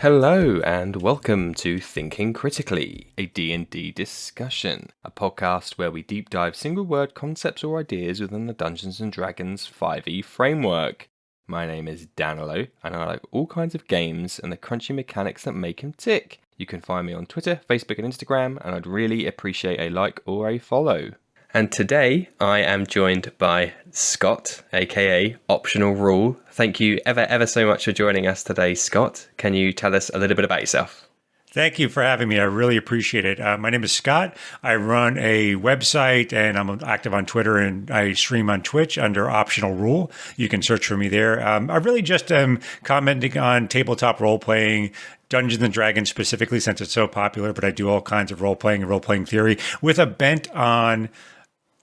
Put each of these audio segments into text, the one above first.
Hello and welcome to Thinking Critically, a D&D discussion, a podcast where we deep dive single word concepts or ideas within the Dungeons & Dragons 5e framework. My name is Danilo, and I like all kinds of games and the crunchy mechanics that make him tick. You can find me on Twitter, Facebook and Instagram, and I'd really appreciate a like or a follow. And today I am joined by Scott, a.k.a. Optional Rule. Thank you ever so much for joining us today, Scott. Can you tell us a little bit about yourself? Thank you for having me. I really appreciate it. My name is Scott. I run a website and I'm active on Twitter and I stream on Twitch under Optional Rule. You can search for me there. I really just am commenting on tabletop role-playing, Dungeons & Dragons specifically since it's so popular, but I do all kinds of role-playing and role-playing theory with a bent on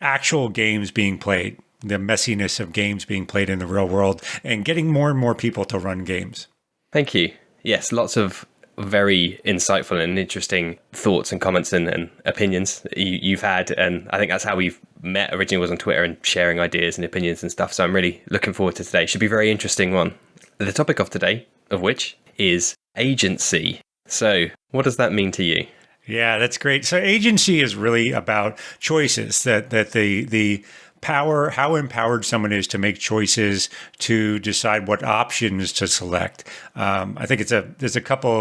actual games being played, the messiness of games being played in the real world, and getting more and more people to run games. Thank you. Yes, lots of very insightful and interesting thoughts and comments and opinions that you've had. And I think that's how we've met originally, was on Twitter and sharing ideas and opinions and stuff. So I'm really looking forward to today. Should be a very interesting one. The topic of today, of which is agency. So what does that mean to you? Yeah, that's great. So agency is really about choices, that the power, how empowered someone is to make choices, to decide what options to select. I think there's a couple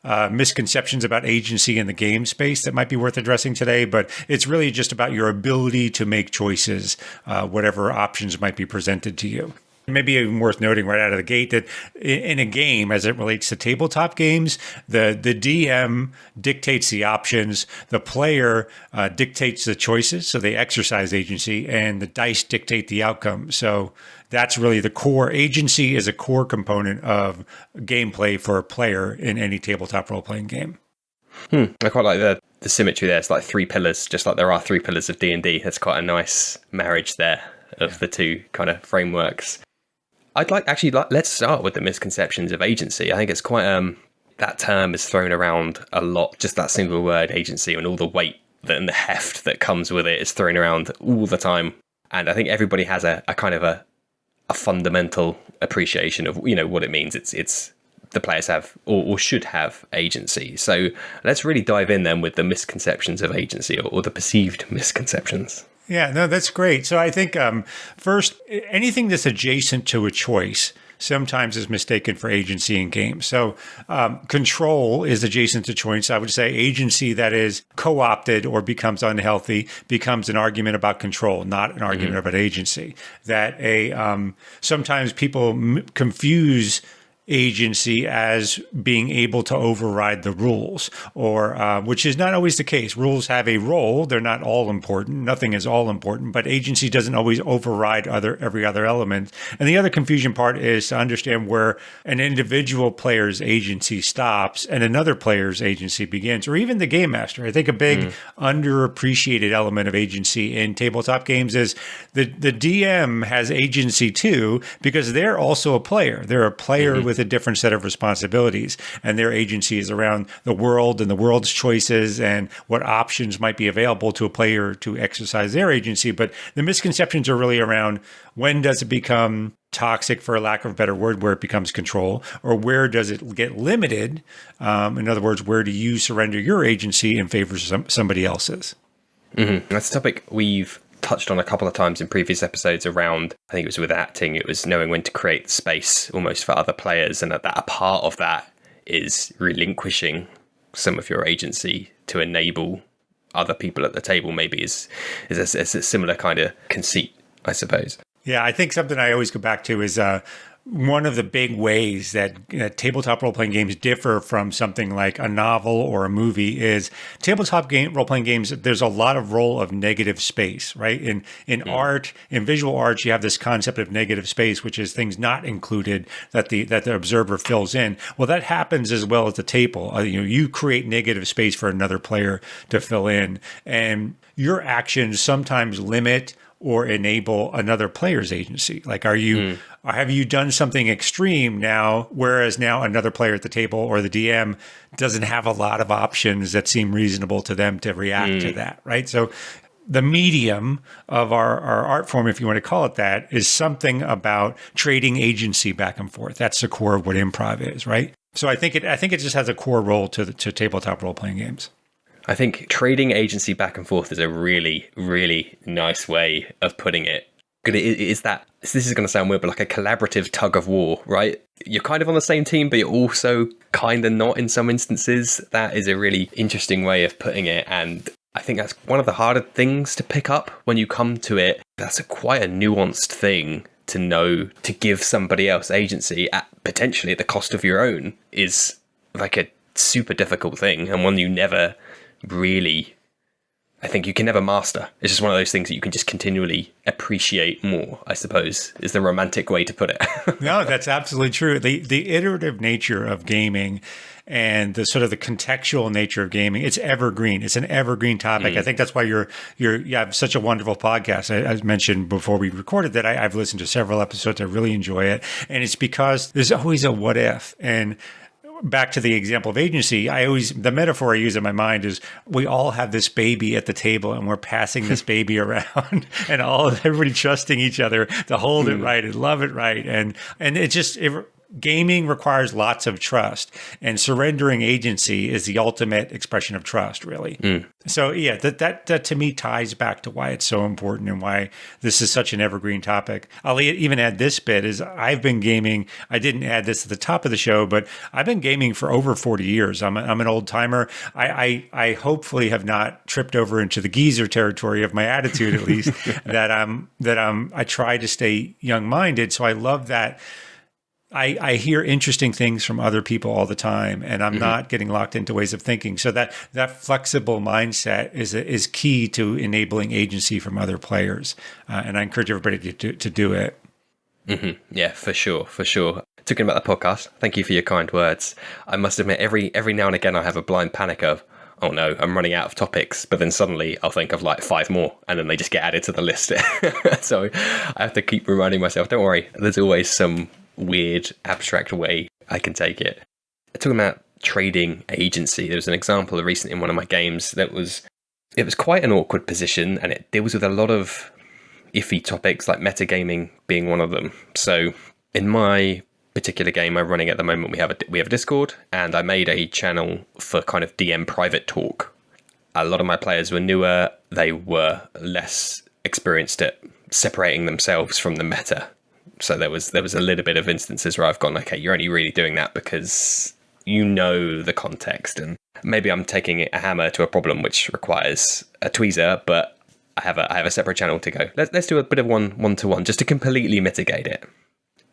of misconceptions about agency in the game space that might be worth addressing today, but it's really just about your ability to make choices, whatever options might be presented to you. Maybe even worth noting right out of the gate that in a game, as it relates to tabletop games, the DM dictates the options, the player dictates the choices, so they exercise agency, and the dice dictate the outcome. So that's really the core. Agency is a core component of gameplay for a player in any tabletop role-playing game. I quite like the symmetry there. It's like three pillars, just like there are three pillars of D&D. That's quite a nice marriage there of the two kind of frameworks. Let's start with the misconceptions of agency. I think it's quite, that term is thrown around a lot, just that single word agency and all the weight and the heft that comes with it is thrown around all the time. And I think everybody has a kind of a fundamental appreciation of, what it means. It's the players have or should have agency. So let's really dive in then with the misconceptions of agency or the perceived misconceptions. Yeah, no, that's great. So I think first, anything that's adjacent to a choice sometimes is mistaken for agency in games. So control is adjacent to choice. I would say agency that is co-opted or becomes unhealthy becomes an argument about control, not an argument about agency. That sometimes people confuse agency as being able to override the rules, or which is not always the case. Rules have a role. They're not all important. Nothing is all important, but agency doesn't always override every other element. And the other confusion part is to understand where an individual player's agency stops and another player's agency begins, or even the game master. I think a big underappreciated element of agency in tabletop games is the DM has agency too, because they're also a player. They're a player with a different set of responsibilities, and their agency is around the world and the world's choices and what options might be available to a player to exercise their agency. But the misconceptions are really around when does it become toxic, for a lack of a better word, where it becomes control, or where does it get limited? In other words, where do you surrender your agency in favor of somebody else's? That's a topic we've touched on a couple of times in previous episodes around, I think it was with acting, it was knowing when to create space almost for other players, and that a part of that is relinquishing some of your agency to enable other people at the table, maybe is a similar kind of conceit, I suppose. Yeah, I think something I always go back to is one of the big ways that tabletop role-playing games differ from something like a novel or a movie is tabletop role-playing games, there's a lot of role of negative space, right? In art, in visual arts, you have this concept of negative space, which is things not included that the observer fills in. Well, that happens as well at the table. You create negative space for another player to fill in, and your actions sometimes limit or enable another player's agency. Like, have you done something extreme now, whereas now another player at the table or the DM doesn't have a lot of options that seem reasonable to them to react to that, right? So the medium of our art form, if you want to call it that, is something about trading agency back and forth. That's the core of what improv is, right? So I think it just has a core role to tabletop role playing games. I think trading agency back and forth is a really, really nice way of putting it. It is that, this is going to sound weird, but like a collaborative tug of war, right? You're kind of on the same team, but you're also kind of not in some instances. That is a really interesting way of putting it. And I think that's one of the harder things to pick up when you come to it. That's quite a nuanced thing to know, to give somebody else agency at potentially at the cost of your own is like a super difficult thing, and one you never really, I think you can never master. It's just one of those things that you can just continually appreciate more, I suppose, is the romantic way to put it. No, that's absolutely true. The iterative nature of gaming and the sort of the contextual nature of gaming, it's evergreen. It's an evergreen topic. I think that's why you have such a wonderful podcast. I mentioned before we recorded that I've listened to several episodes. I really enjoy it. And it's because there's always a what if. And back to the example of agency, the metaphor I use in my mind is we all have this baby at the table and we're passing this baby around and everybody trusting each other to hold it right and love it right. And gaming requires lots of trust, and surrendering agency is the ultimate expression of trust, really. So yeah, that to me ties back to why it's so important and why this is such an evergreen topic. I'll even add this bit is I've been gaming. I didn't add this at the top of the show, but I've been gaming for over 40 years. I'm an old timer. I hopefully have not tripped over into the geezer territory of my attitude, at least that I try to stay young minded. So I love that. I hear interesting things from other people all the time, and I'm not getting locked into ways of thinking. So that flexible mindset is key to enabling agency from other players. And I encourage everybody to do it. Yeah, for sure. Talking about the podcast, thank you for your kind words. I must admit, every now and again, I have a blind panic of, oh no, I'm running out of topics. But then suddenly I'll think of like 5 more, and then they just get added to the list. So I have to keep reminding myself, don't worry, there's always some weird abstract way I can take it. Talking about trading agency, there was an example recently in one of my games it was quite an awkward position, and it deals with a lot of iffy topics, like metagaming being one of them. So in my particular game I'm running at the moment, we have a Discord, and I made a channel for kind of DM private talk. A lot of my players were newer, they were less experienced at separating themselves from the meta. So there was a little bit of instances where I've gone, okay, you're only really doing that because you know the context, and maybe I'm taking a hammer to a problem which requires a tweezer, but I have a separate channel to go. Let's do a bit of one-to-one just to completely mitigate it.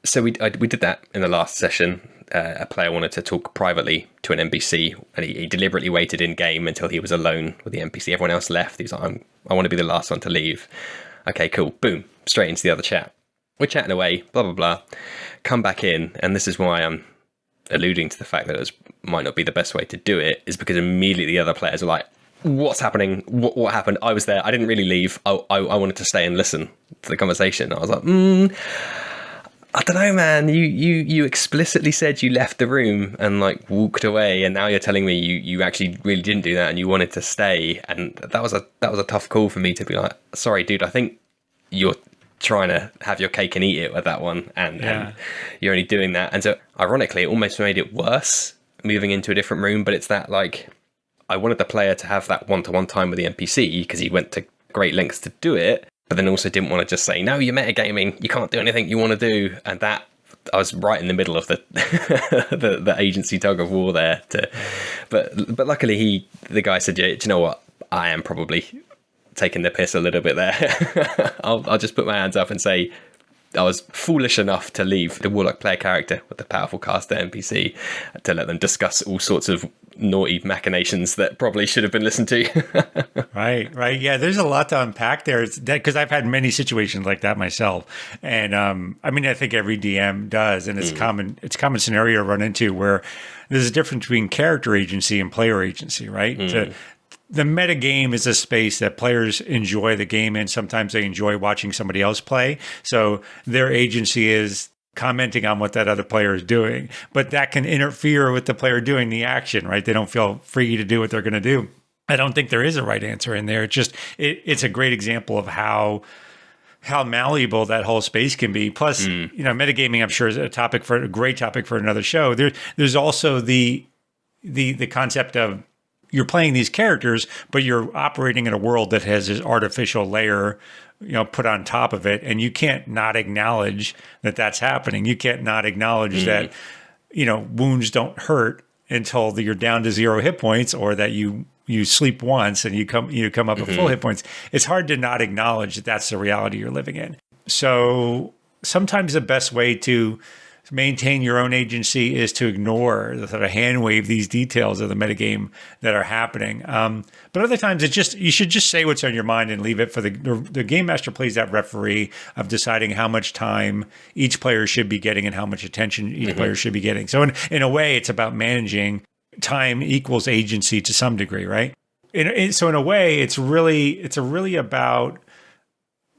So we did that in the last session. A player wanted to talk privately to an NPC, and he deliberately waited in game until he was alone with the NPC. Everyone else left. He's like, I want to be the last one to leave. Okay, cool. Boom. Straight into the other chat. We're chatting away, blah, blah, blah. Come back in, and this is why I'm alluding to the fact that it might not be the best way to do it, is because immediately the other players are like, what's happening? What happened? I was there. I didn't really leave. I wanted to stay and listen to the conversation. I was like, I don't know, man. You explicitly said you left the room and like walked away, and now you're telling me you actually really didn't do that and you wanted to stay. And that was a tough call for me to be like, sorry, dude, I think you're trying to have your cake and eat it with that one, and you're only doing that. And so ironically, it almost made it worse moving into a different room. But it's that, like, I wanted the player to have that one-to-one time with the NPC because he went to great lengths to do it, but then also didn't want to just say, no, you're metagaming, you can't do anything you want to do. And that, I was right in the middle of the the agency tug of war there. But luckily the guy said, yeah, do you know what, I am probably taking the piss a little bit there. I'll just put my hands up and say I was foolish enough to leave the warlock player character with the powerful caster NPC to let them discuss all sorts of naughty machinations that probably should have been listened to. Right. Yeah, there's a lot to unpack there. Because I've had many situations like that myself, and I mean, I think every DM does, and it's common scenario to run into where there's a difference between character agency and player agency, right? The meta game is a space that players enjoy the game in. Sometimes they enjoy watching somebody else play. So their agency is commenting on what that other player is doing. But that can interfere with the player doing the action, right? They don't feel free to do what they're going to do. I don't think there is a right answer in there. It's a great example of how how malleable that whole space can be. Plus, metagaming, I'm sure, is a great topic for another show. There's also the concept of you're playing these characters, but you're operating in a world that has this artificial layer, put on top of it, and you can't not acknowledge that that's happening. You can't not acknowledge that, wounds don't hurt until you're down to 0 hit points, or that you sleep once and you come up with full hit points. It's hard to not acknowledge that that's the reality you're living in. So sometimes the best way to maintain your own agency is to ignore, the sort of hand wave these details of the metagame that are happening. But other times you should just say what's on your mind and leave it for the game master plays that referee of deciding how much time each player should be getting and how much attention each player should be getting. So in a way, it's about managing time equals agency to some degree, right? So in a way, it's really about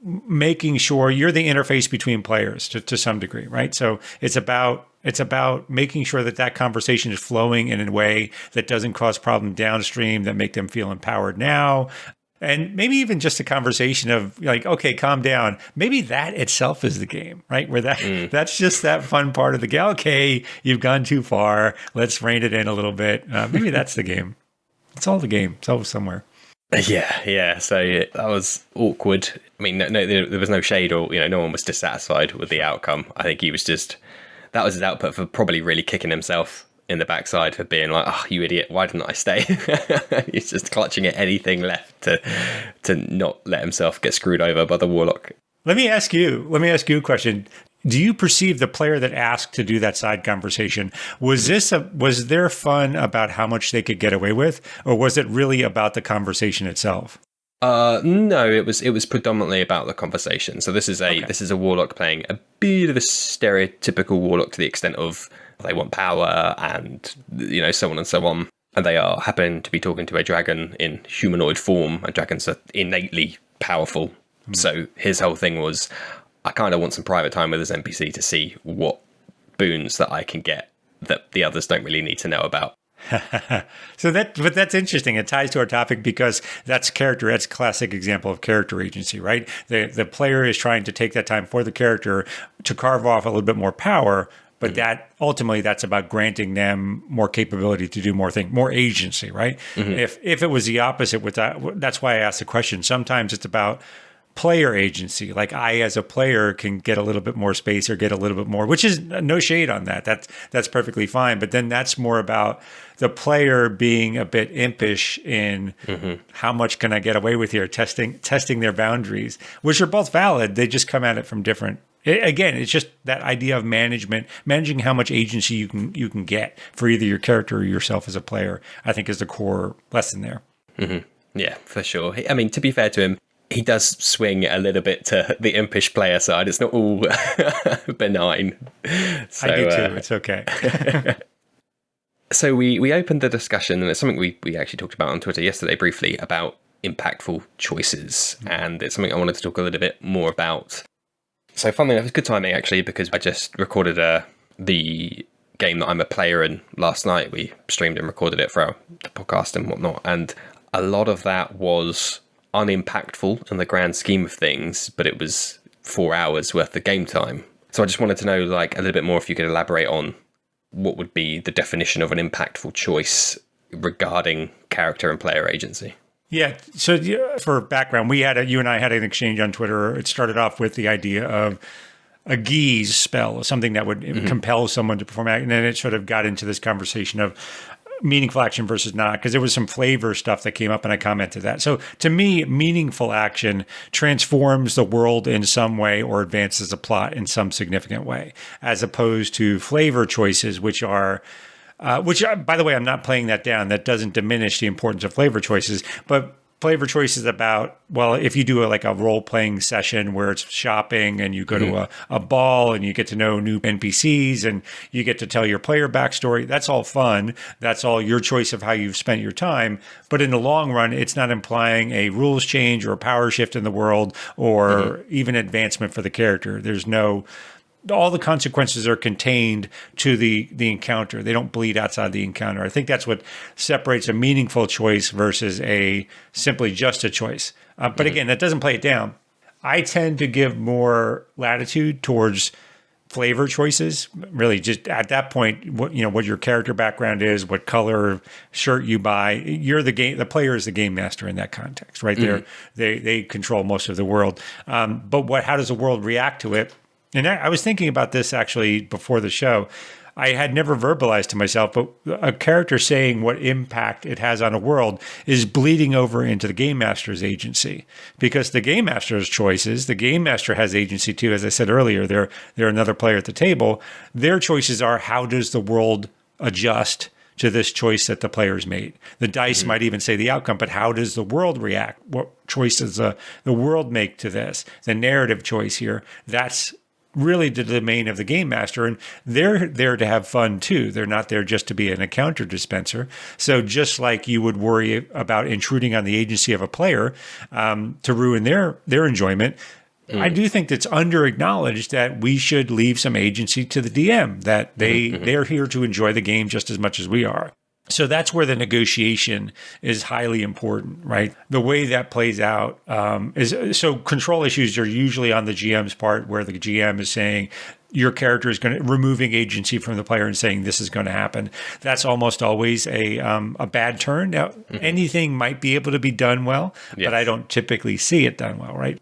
making sure you're the interface between players to some degree, right? So it's about making sure that conversation is flowing in a way that doesn't cause problem downstream, that make them feel empowered now. And maybe even just a conversation of like, okay, calm down. Maybe that itself is the game, right? Where that's just that fun part of the game. Okay, you've gone too far. Let's rein it in a little bit. Maybe that's the game. It's all the game. It's all somewhere. Yeah. So that was awkward. I mean, no, there was no shade, or no one was dissatisfied with the outcome. I think he was that was his output for probably really kicking himself in the backside for being like, "Oh, you idiot! Why didn't I stay?" He's just clutching at anything left to not let himself get screwed over by the warlock. Let me ask you a question. Do you perceive the player that asked to do that side conversation, was there fun about how much they could get away with, or was it really about the conversation itself? No, it was predominantly about the conversation. So this is a warlock playing a bit of a stereotypical warlock to the extent of they want power and so on and so on. And they are happen to be talking to a dragon in humanoid form, and dragons are innately powerful. So his whole thing was, I kind of want some private time with this NPC to see what boons that I can get that the others don't really need to know about. But that's interesting. It ties to our topic because that's character. That's a classic example of character agency, right? The player is trying to take that time for the character to carve off a little bit more power, but that ultimately that's about granting them more capability to do more things, more agency, right? If it was the opposite with that's why I asked the question. Sometimes it's about player agency. Like I, as a player, can get a little bit more space or get a little bit more, which is no shade on that. That's perfectly fine. But then that's more about the player being a bit impish in how much can I get away with here, testing their boundaries, which are both valid. They just come at it from different. Again, it's just that idea of managing how much agency you can get for either your character or yourself as a player, I think is the core lesson there. Yeah, for sure. I mean, to be fair to him, he does swing a little bit to the impish player side. It's not all benign. So, I do too. It's okay. So we opened the discussion, and it's something we actually talked about on Twitter yesterday briefly, about impactful choices. And it's something I wanted to talk a little bit more about. So funnily enough, it's good timing actually, because I just recorded the game that I'm a player in last night. We streamed and recorded it for the podcast and whatnot. And a lot of that was unimpactful in the grand scheme of things, but it was 4 hours worth of game time. So I just wanted to know like a little bit more if you could elaborate on what would be the definition of an impactful choice regarding character and player agency. Yeah. So for background, you and I had an exchange on Twitter. It started off with the idea of a geese spell, something that would compel someone to perform act, and then it sort of got into this conversation of meaningful action versus not, because there was some flavor stuff that came up and I commented that. So to me, meaningful action transforms the world in some way or advances a plot in some significant way, as opposed to flavor choices, which are, by the way, I'm not playing that down. That doesn't diminish the importance of flavor choices, but flavor choices about, well, if you do a role-playing session where it's shopping and you go to a ball and you get to know new NPCs and you get to tell your player backstory, that's all fun. That's all your choice of how you've spent your time. But in the long run, it's not implying a rules change or a power shift in the world or even advancement for the character. There's no... all the consequences are contained to the encounter. They don't bleed outside the encounter. I think that's what separates a meaningful choice versus a simply just a choice. But again, that doesn't play it down. I tend to give more latitude towards flavor choices. Really, just at that point, what your character background is, what color shirt you buy. You're the player is the game master in that context, right? They control most of the world. But how does the world react to it? And I was thinking about this actually before the show. I had never verbalized to myself, but a character saying what impact it has on a world is bleeding over into the game master's agency, because the game master's choices, the game master has agency too. As I said earlier, they're another player at the table. Their choices are, how does the world adjust to this choice that the players made? The dice might even say the outcome, but how does the world react? What choices the world make to this? The narrative choice here, that's really the domain of the game master, and they're there to have fun too. They're not there just to be an encounter dispenser. So just like you would worry about intruding on the agency of a player to ruin their enjoyment, I do think it's under acknowledged that we should leave some agency to the DM, that they're here to enjoy the game just as much as we are. So that's where the negotiation is highly important, right? The way that plays out is, so control issues are usually on the GM's part, where the GM is saying your character is removing agency from the player and saying this is going to happen. That's almost always a bad turn. Now, anything might be able to be done well, but I don't typically see it done well, right?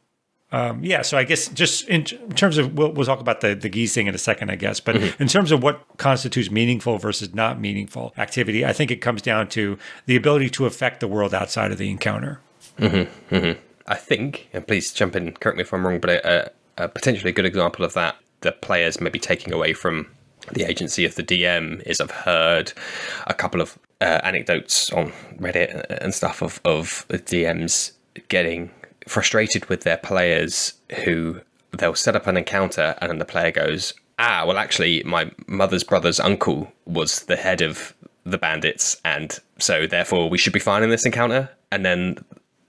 So I guess just in terms of, we'll talk about the geese thing in a second, I guess. But in terms of what constitutes meaningful versus not meaningful activity, I think it comes down to the ability to affect the world outside of the encounter. I think, and please jump in, correct me if I'm wrong, but a potentially good example of that, the players maybe taking away from the agency of the DM, is I've heard a couple of anecdotes on Reddit and stuff of the DMs getting frustrated with their players who they'll set up an encounter and then the player goes, well, actually, my mother's brother's uncle was the head of the bandits, and so therefore we should be fine in this encounter. And then,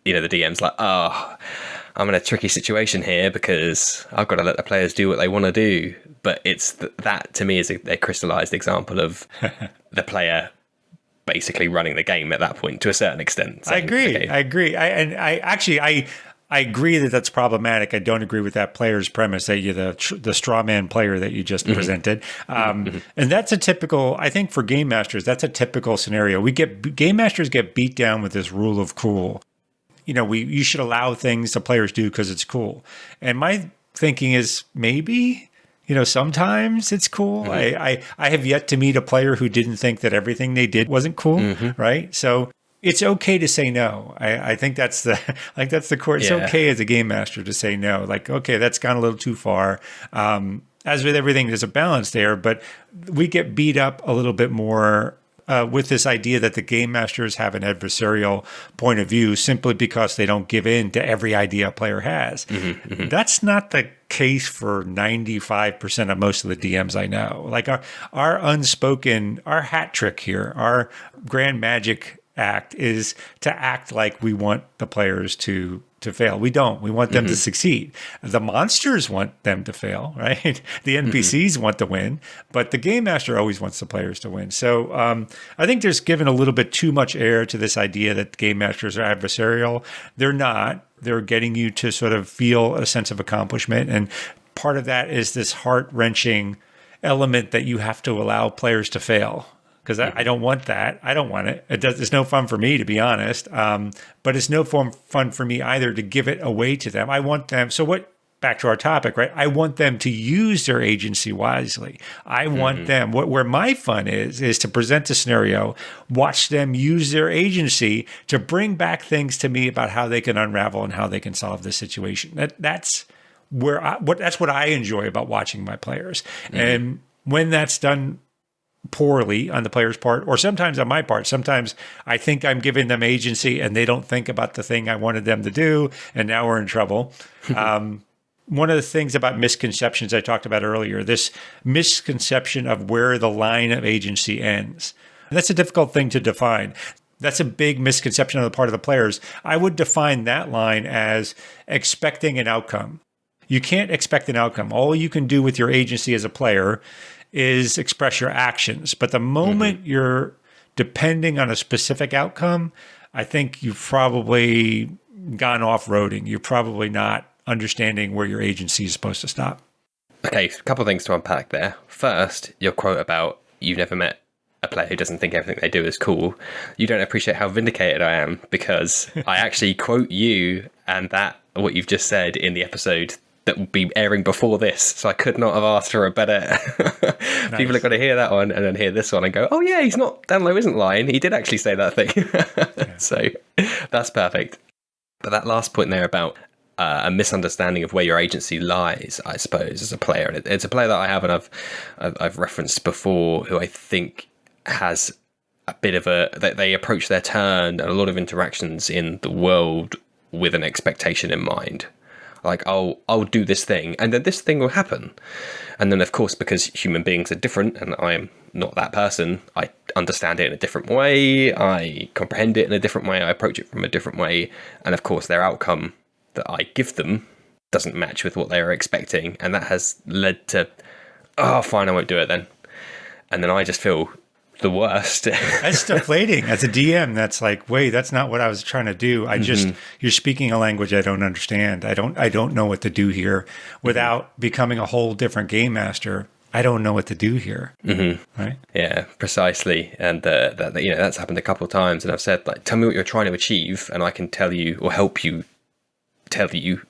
the DM's like, I'm in a tricky situation here because I've got to let the players do what they want to do. But it's that to me is a crystallized example of the player basically running the game at that point to a certain extent. I agree. I agree that that's problematic. I don't agree with that player's premise that you're the straw man player that you just presented. And that's a typical, I think for game masters, that's a typical scenario. Game masters get beat down with this rule of cool. You should allow things the players do because it's cool. And my thinking is maybe, sometimes it's cool. I have yet to meet a player who didn't think that everything they did wasn't cool, right? So it's okay to say no. I think that's the core. It's okay as a game master to say no. Like, okay, that's gone a little too far. As with everything, there's a balance there, but we get beat up a little bit more with this idea that the game masters have an adversarial point of view simply because they don't give in to every idea a player has. That's not the case for 95% of most of the DMs I know. Like our hat trick here, our grand magic act is to act like we want the players to fail. We don't. We want them to succeed. The monsters want them to fail, right? The NPCs want to win, but the game master always wants the players to win. So I think there's given a little bit too much air to this idea that game masters are adversarial. They're not. They're getting you to sort of feel a sense of accomplishment. And part of that is this heart-wrenching element that you have to allow players to fail. Because I don't want that. I don't want it. It's no fun for me, to be honest. But it's no fun for me either to give it away to them. I want them. So back to our topic, right? I want them to use their agency wisely. I want them. Where my fun is to present a scenario, watch them use their agency to bring back things to me about how they can unravel and how they can solve the situation. That's what I enjoy about watching my players. And when that's done poorly on the player's part, or sometimes on my part, sometimes I think I'm giving them agency and they don't think about the thing I wanted them to do, and now we're in trouble. One of the things about misconceptions I talked about earlier, this misconception of where the line of agency ends. And that's a difficult thing to define. That's a big misconception on the part of the players. I would define that line as expecting an outcome. You can't expect an outcome. All you can do with your agency as a player is express your actions. But the moment you're depending on a specific outcome, I think you've probably gone off-roading. You're probably not understanding where your agency is supposed to stop. Okay, a couple of things to unpack there. First, your quote about you've never met a player who doesn't think everything they do is cool. You don't appreciate how vindicated I am, because I actually quote you and that what you've just said in the episode that will be airing before this. So I could not have asked for a better... Nice. People are going to hear that one and then hear this one and go, oh yeah, Dan Lowe isn't lying. He did actually say that thing. Yeah. So that's perfect. But that last point there about a misunderstanding of where your agency lies, I suppose, as a player. And it's a player that I have and I've referenced before, who I think has a bit of they approach their turn and a lot of interactions in the world with an expectation in mind. Like, I'll do this thing and then this thing will happen. And then, of course, because human beings are different and I am not that person, I understand it in a different way. I comprehend it in a different way. I approach it from a different way. And of course, their outcome that I give them doesn't match with what they are expecting. And that has led to, oh, fine, I won't do it then. And then I just feel the worst. That's deflating. As a DM, that's like, wait, that's not what I was trying to do. You're speaking a language I don't understand. I don't know what to do here. Without becoming a whole different game master, I don't know what to do here. Right? Yeah, precisely. And that's happened a couple of times. And I've said, like, tell me what you're trying to achieve, and I can tell you or help you tell you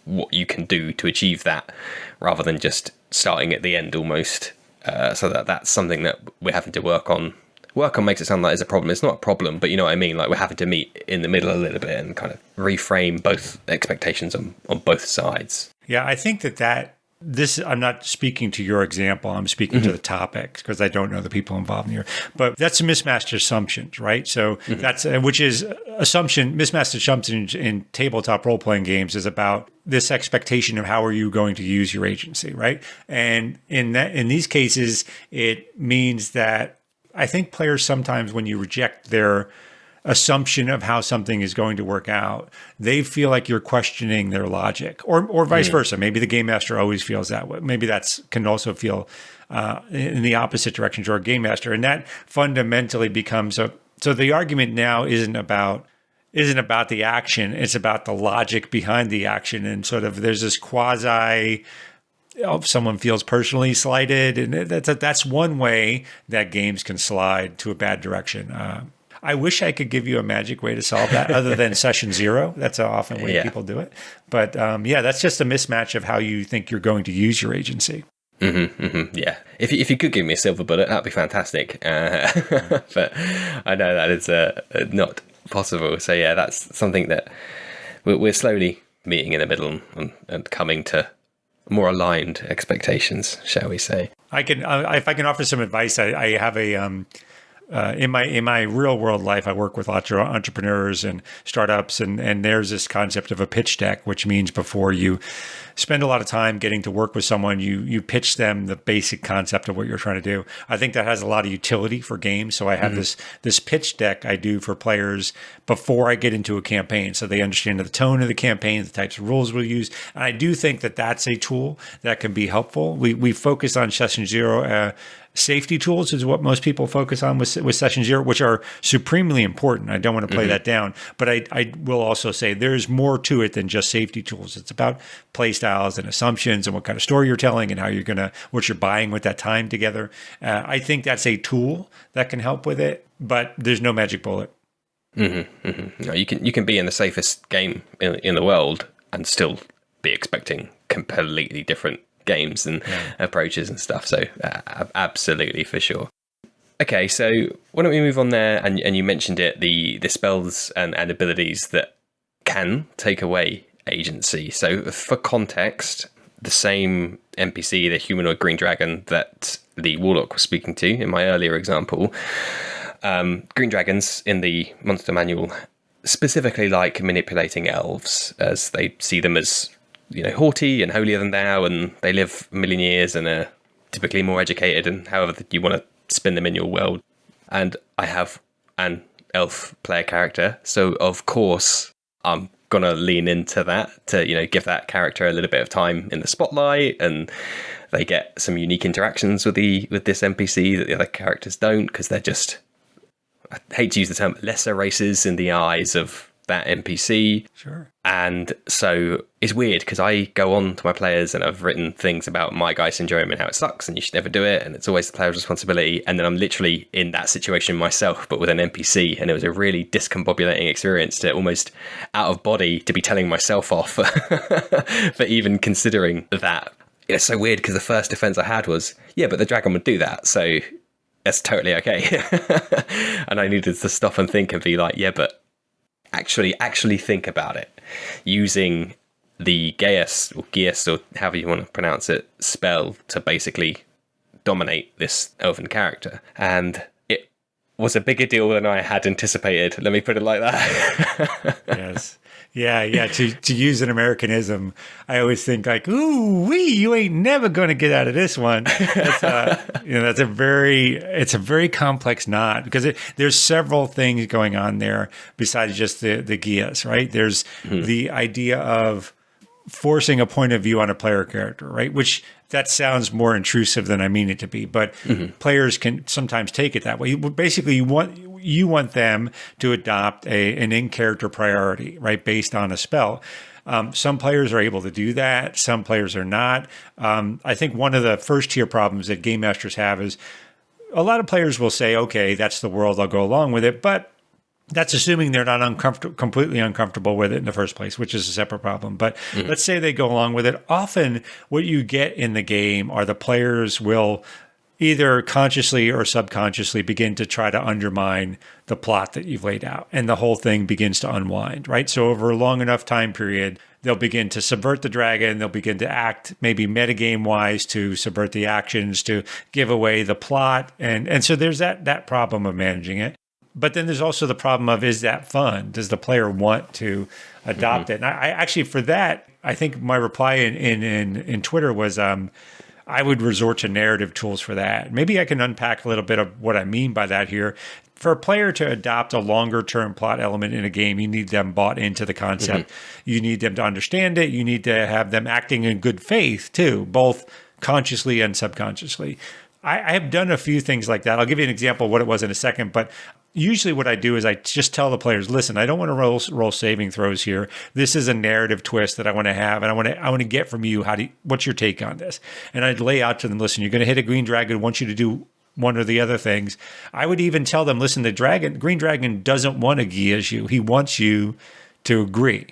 what you can do to achieve that, rather than just starting at the end almost. So that's something that we're having to work on. Work on makes it sound like it's a problem. It's not a problem, but you know what I mean? Like, we're having to meet in the middle a little bit and kind of reframe both expectations on both sides. Yeah, I think this, I'm not speaking to your example. I'm speaking to the topic, because I don't know the people involved here. But that's a mismatched assumptions, right? So that's, which is mismatched assumptions in tabletop role-playing games is about this expectation of how are you going to use your agency, right? And in these cases, it means that I think players sometimes, when you reject their assumption of how something is going to work out, they feel like you're questioning their logic, or vice versa. Maybe the game master always feels that way. Maybe can also feel in the opposite direction to our game master, and that fundamentally becomes so the argument now isn't about the action; it's about the logic behind the action, and sort of there's this quasi. Someone feels personally slighted, and that's one way that games can slide to a bad direction. I wish I could give you a magic way to solve that other than session zero. That's often the way people do it. But that's just a mismatch of how you think you're going to use your agency. Yeah. If you could give me a silver bullet, that'd be fantastic. But I know that it's not possible. So yeah, that's something that we're slowly meeting in the middle and coming to more aligned expectations, shall we say. If I can offer some advice, I have a... in my real world life, I work with lots of entrepreneurs and startups, and there's this concept of a pitch deck, which means before you spend a lot of time getting to work with someone, you pitch them the basic concept of what you're trying to do. I think that has a lot of utility for games. So I have this pitch deck I do for players before I get into a campaign, so they understand the tone of the campaign, the types of rules we'll use. And I do think that that's a tool that can be helpful. We focused on session zero. Safety tools is what most people focus on with session zero, which are supremely important. I don't want to play that down, but I will also say there's more to it than just safety tools. It's about play styles and assumptions and what kind of story you're telling and what you're buying with that time together. I think that's a tool that can help with it, but there's no magic bullet. No, you can be in the safest game in the world and still be expecting completely different games and approaches and stuff. So absolutely, for sure. Okay, so why don't we move on there? And you mentioned it, the spells and abilities that can take away agency. So for context, the same NPC, the humanoid green dragon that the warlock was speaking to in my earlier example, green dragons in the monster manual specifically like manipulating elves, as they see them as haughty and holier than thou, and they live a million years and are typically more educated, and however you want to spin them in your world. And I have an elf player character, so of course I'm gonna lean into that to give that character a little bit of time in the spotlight, and they get some unique interactions with this NPC that the other characters don't, because they're just, I hate to use the term, lesser races in the eyes of that NPC. Sure. And so it's weird because I go on to my players and I've written things about my guy syndrome and how it sucks and you should never do it. And it's always the player's responsibility. And then I'm literally in that situation myself, but with an NPC. And it was a really discombobulating experience to almost out of body to be telling myself off for even considering that. It's so weird because the first defense I had was, yeah, but the dragon would do that. So that's totally okay. And I needed to stop and think and be like, yeah, but actually think about it using the Geas or however you want to pronounce it spell to basically dominate this elven character. And it was a bigger deal than I had anticipated. Let me put it like that. Yes. Yeah. To use an Americanism, I always think like, "Ooh, you ain't never going to get out of this one." It's a very complex knot because there's several things going on there besides just the Geas, right? There's the idea of forcing a point of view on a player character, right? Which that sounds more intrusive than I mean it to be, but players can sometimes take it that way. Basically, you want them to adopt an in-character priority, right, based on a spell. Some players are able to do that. Some players are not. I think one of the first-tier problems that game masters have is a lot of players will say, okay, that's the world, I'll go along with it, but that's assuming they're not completely uncomfortable with it in the first place, which is a separate problem. But let's say they go along with it. Often what you get in the game are the players will either consciously or subconsciously begin to try to undermine the plot that you've laid out. And the whole thing begins to unwind, right? So over a long enough time period, they'll begin to subvert the dragon. They'll begin to act maybe metagame-wise to subvert the actions, to give away the plot. And so there's that problem of managing it. But then there's also the problem of, is that fun? Does the player want to adopt it? And I actually, for that, I think my reply in Twitter was, I would resort to narrative tools for that. Maybe I can unpack a little bit of what I mean by that here. For a player to adopt a longer term plot element in a game, you need them bought into the concept. You need them to understand it. You need to have them acting in good faith too, both consciously and subconsciously. I have done a few things like that. I'll give you an example of what it was in a second, but usually what I do is I just tell the players, listen, I don't want to roll saving throws here. This is a narrative twist that I want to have, and I want to get from you, what's your take on this? And I'd lay out to them, listen, you're going to hit a green dragon, wants you to do one or the other things. I would even tell them, listen, the green dragon doesn't want to Geas you. He wants you to agree.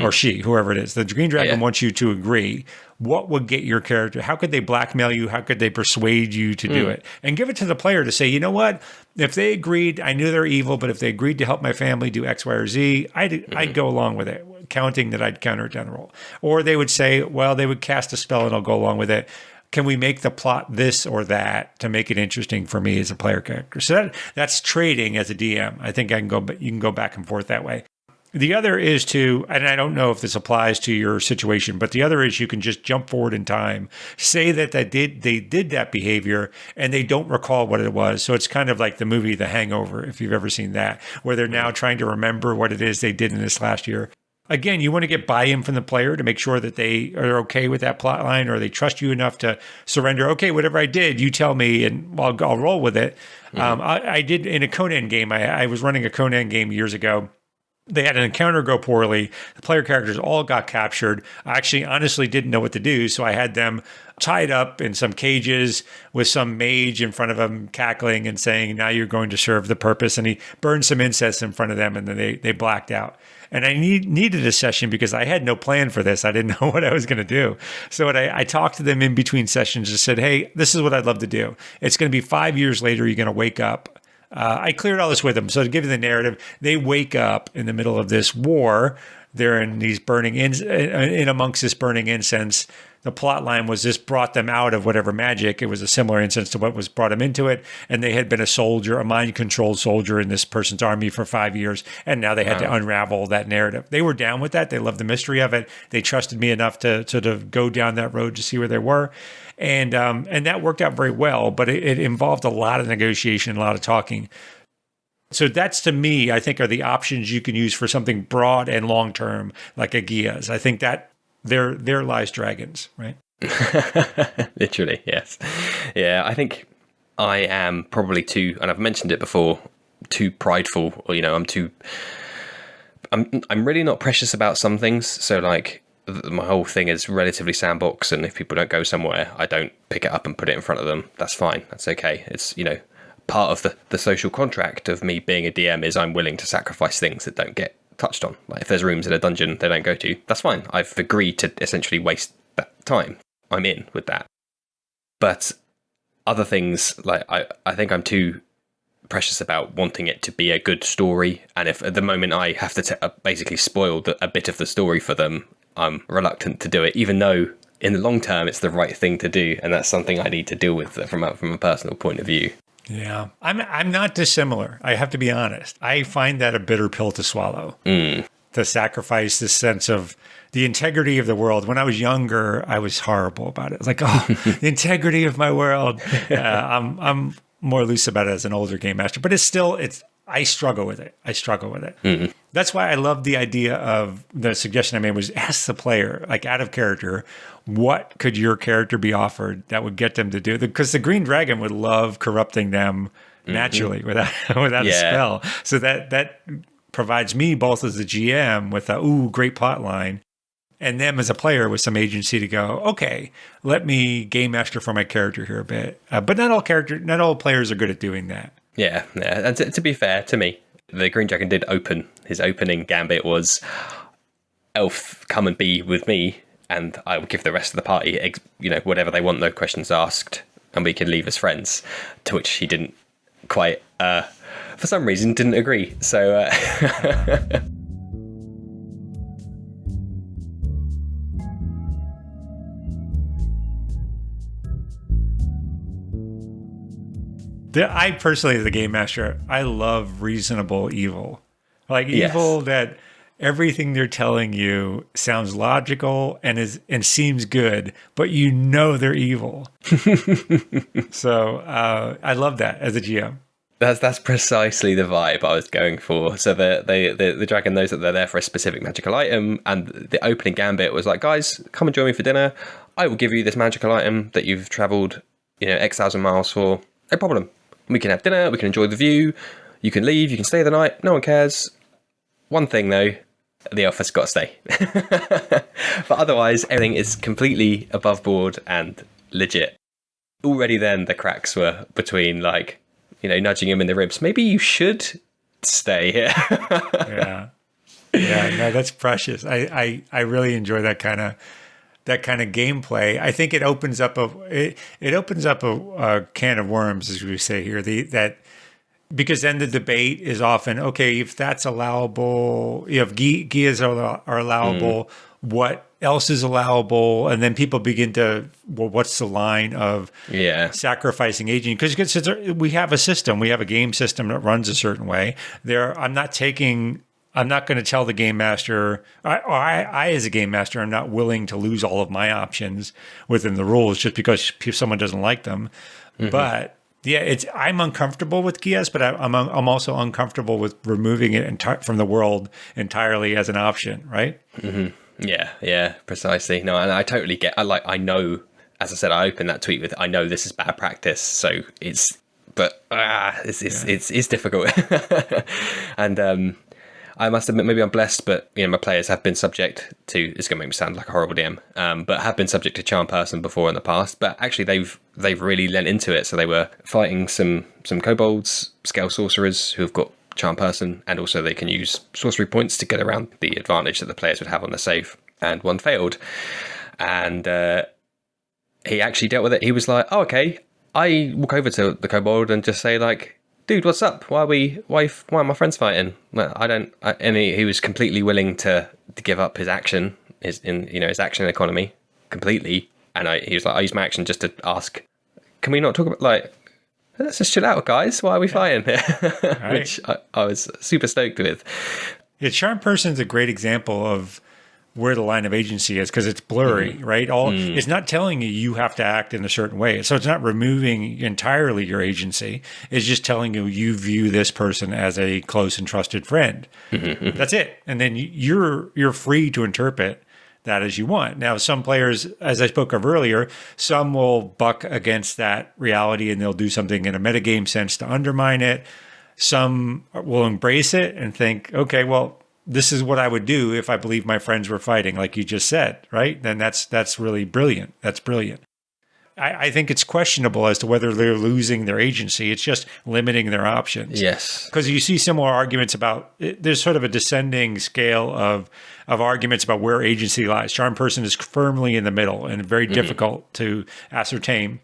Or she, whoever it is. The green dragon wants you to agree. What would get your character? How could they blackmail you? How could they persuade you to do it? And give it to the player to say, you know what? If they agreed, I knew they're evil, but if they agreed to help my family do X, Y, or Z, I'd go along with it, counting that I'd counter it down the roll. Or they would say, well, they would cast a spell and I'll go along with it. Can we make the plot this or that to make it interesting for me as a player character? So that's trading as a DM. I think you can go back and forth that way. The other is to, and I don't know if this applies to your situation, but the other is you can just jump forward in time, say that they did that behavior, and they don't recall what it was. So it's kind of like the movie The Hangover, if you've ever seen that, where they're now trying to remember what it is they did in this last year. Again, you want to get buy-in from the player to make sure that they are okay with that plot line, or they trust you enough to surrender. Okay, whatever I did, you tell me, and I'll roll with it. I did in a Conan game. I was running a Conan game years ago. They had an encounter go poorly. The player characters all got captured. I actually honestly didn't know what to do, so I had them tied up in some cages with some mage in front of them cackling and saying, now you're going to serve the purpose. And he burned some incense in front of them, and then they blacked out. And I needed a session because I had no plan for this. I didn't know what I was going to do. So I talked to them in between sessions and said, hey, this is what I'd love to do. It's going to be 5 years later. You're going to wake up. I cleared all this with them. So to give you the narrative, they wake up in the middle of this war. They're in these in amongst this burning incense. The plot line was this brought them out of whatever magic. It was a similar incense to what was brought them into it. And they had been a soldier, a mind-controlled soldier in this person's army for 5 years. And now they had to unravel that narrative. They were down with that. They loved the mystery of it. They trusted me enough to sort of go down that road to see where they were. And that worked out very well, but it involved a lot of negotiation, a lot of talking. So that's, to me, I think, are the options you can use for something broad and long-term, like a Geas. I think that there lies dragons, right? Literally, yes. Yeah, I think I am probably too, and I've mentioned it before, too prideful, or, I'm too I'm really not precious about some things. So like my whole thing is relatively sandbox, and if people don't go somewhere, I don't pick it up and put it in front of them. That's fine. That's okay. It's, you know, part of the social contract of me being a DM is I'm willing to sacrifice things that don't get touched on. Like if there's rooms in a dungeon they don't go to, that's fine. I've agreed to essentially waste that time. I'm in with that. But other things, like I think I'm too precious about wanting it to be a good story, and if at the moment I have to basically spoil a bit of the story for them, I'm reluctant to do it, even though in the long term it's the right thing to do, and that's something I need to deal with from a personal point of view. Yeah, I'm not dissimilar. I have to be honest. I find that a bitter pill to swallow. To sacrifice this sense of the integrity of the world. When I was younger, I was horrible about it. It's like, oh, the integrity of my world. I'm more loose about it as an older game master, but I struggle with it. Mm-hmm. That's why I love the idea of the suggestion I made was ask the player, like out of character, what could your character be offered that would get them to do? Because the Green Dragon would love corrupting them naturally without a spell. So that provides me both as a GM with a great plot line, and them as a player with some agency to go, okay, let me game master for my character here a bit. But not all players are good at doing that. Yeah. And to be fair to me, the Green Dragon did open. His opening gambit was, elf, come and be with me, and I will give the rest of the party, whatever they want, no questions asked, and we can leave as friends. To which he didn't quite, for some reason, didn't agree. So. I personally, as a game master, I love reasonable evil. Like evil that everything they're telling you sounds logical and seems good, but you know they're evil. So I love that as a GM. That's precisely the vibe I was going for. So the dragon knows that they're there for a specific magical item, and the opening gambit was like, guys, come and join me for dinner. I will give you this magical item that you've travelled, X thousand miles for. No problem. We can have dinner, we can enjoy the view, you can leave, you can stay the night, no one cares. One thing though, the elf has got to stay. But otherwise, everything is completely above board and legit. Already then, the cracks were between, nudging him in the ribs. Maybe you should stay here. Yeah, no, that's precious. I really enjoy that kind of gameplay. I think it opens up a can of worms, as we say here. Because then the debate is often, okay, if that's allowable, if Gias are allowable, what else is allowable? And then people begin to, what's the line of sacrificing aging? Because we have a system, we have a game system that runs a certain way. I'm not going to tell the game master, I as a game master, I'm not willing to lose all of my options within the rules just because someone doesn't like them. Mm-hmm. But yeah, I'm uncomfortable with Gias, but I'm also uncomfortable with removing it from the world entirely as an option, right? Mm-hmm. Yeah, precisely. No, and I totally get. I know, as I said, I opened that tweet with, I know this is bad practice, so it's difficult, and I must admit, maybe I'm blessed, but my players have been subject to. It's going to make me sound like a horrible DM, but have been subject to charm person before in the past. But actually, they've really lent into it. So they were fighting some kobolds, scale sorcerers who have got charm person, and also they can use sorcery points to get around the advantage that the players would have on the save. And one failed, and he actually dealt with it. He was like, "Oh, okay." I walk over to the kobold and just say like, dude, what's up? Why are my friends fighting? Well, and he was completely willing to give up his action, his action economy completely. And he was like, I use my action just to ask, can we not talk about let's just chill out, guys. Why are we fighting? Right. Which I was super stoked with. Yeah, charm person is a great example of where the line of agency is because it's blurry, right? It's not telling you have to act in a certain way. So it's not removing entirely your agency. It's just telling you view this person as a close and trusted friend. Mm-hmm. That's it. And then you're free to interpret that as you want. Now, some players, as I spoke of earlier, some will buck against that reality and they'll do something in a metagame sense to undermine it. Some will embrace it and think, okay, well, this is what I would do if I believed my friends were fighting, like you just said, right? Then that's really brilliant. That's brilliant. I think it's questionable as to whether they're losing their agency. It's just limiting their options. Yes. Because you see similar arguments about, there's sort of a descending scale of arguments about where agency lies. Charm person is firmly in the middle and very difficult to ascertain.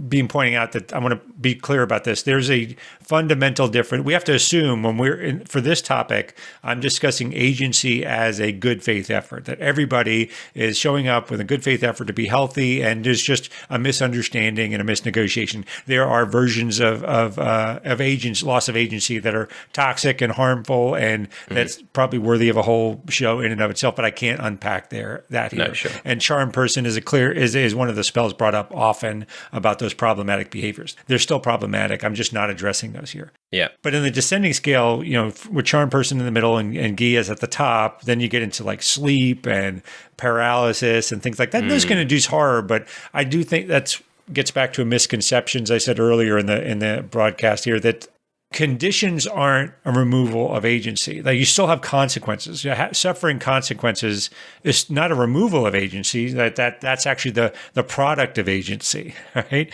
Being pointing out that I want to be clear about this. There's a fundamental difference. We have to assume when we're in, for this topic, I'm discussing agency as a good faith effort, that everybody is showing up with a good faith effort to be healthy, and there's just a misunderstanding and a misnegotiation. There are versions of loss of agency that are toxic and harmful, and that's probably worthy of a whole show in and of itself. But I can't unpack that here. No, sure. And charm person is one of the spells brought up often about those problematic behaviors. They're still problematic. I'm just not addressing those here. Yeah. But in the descending scale, with charm person in the middle and Gia's at the top, then you get into like sleep and paralysis and things like that. Those can induce horror, but I do think that gets back to a misconceptions I said earlier in the broadcast here, that conditions aren't a removal of agency. Like, you still have consequences. Suffering consequences is not a removal of agency. That's actually the product of agency, right?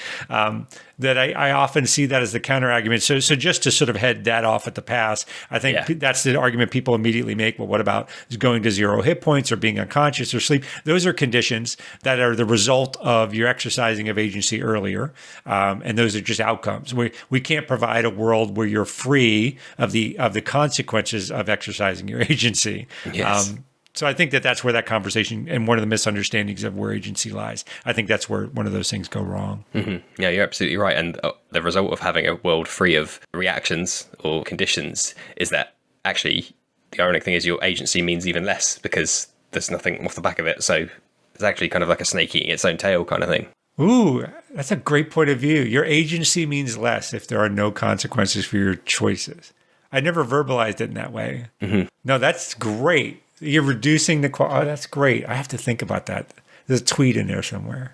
That I often see that as the counter argument. So just to sort of head that off at the pass, I think that's the argument people immediately make. Well, what about going to 0 hit points or being unconscious or sleep? Those are conditions that are the result of your exercising of agency earlier, and those are just outcomes. We can't provide a world where you're free of the consequences of exercising your agency. Yes. So I think that's where that conversation and one of the misunderstandings of where agency lies. I think that's where one of those things go wrong. Mm-hmm. Yeah, you're absolutely right. And the result of having a world free of reactions or conditions is that actually the ironic thing is your agency means even less because there's nothing off the back of it. So it's actually kind of like a snake eating its own tail kind of thing. Ooh, that's a great point of view. Your agency means less if there are no consequences for your choices. I never verbalized it in that way. Mm-hmm. No, that's great. You're reducing the quality. Oh, that's great. I have to think about that. There's a tweet in there somewhere.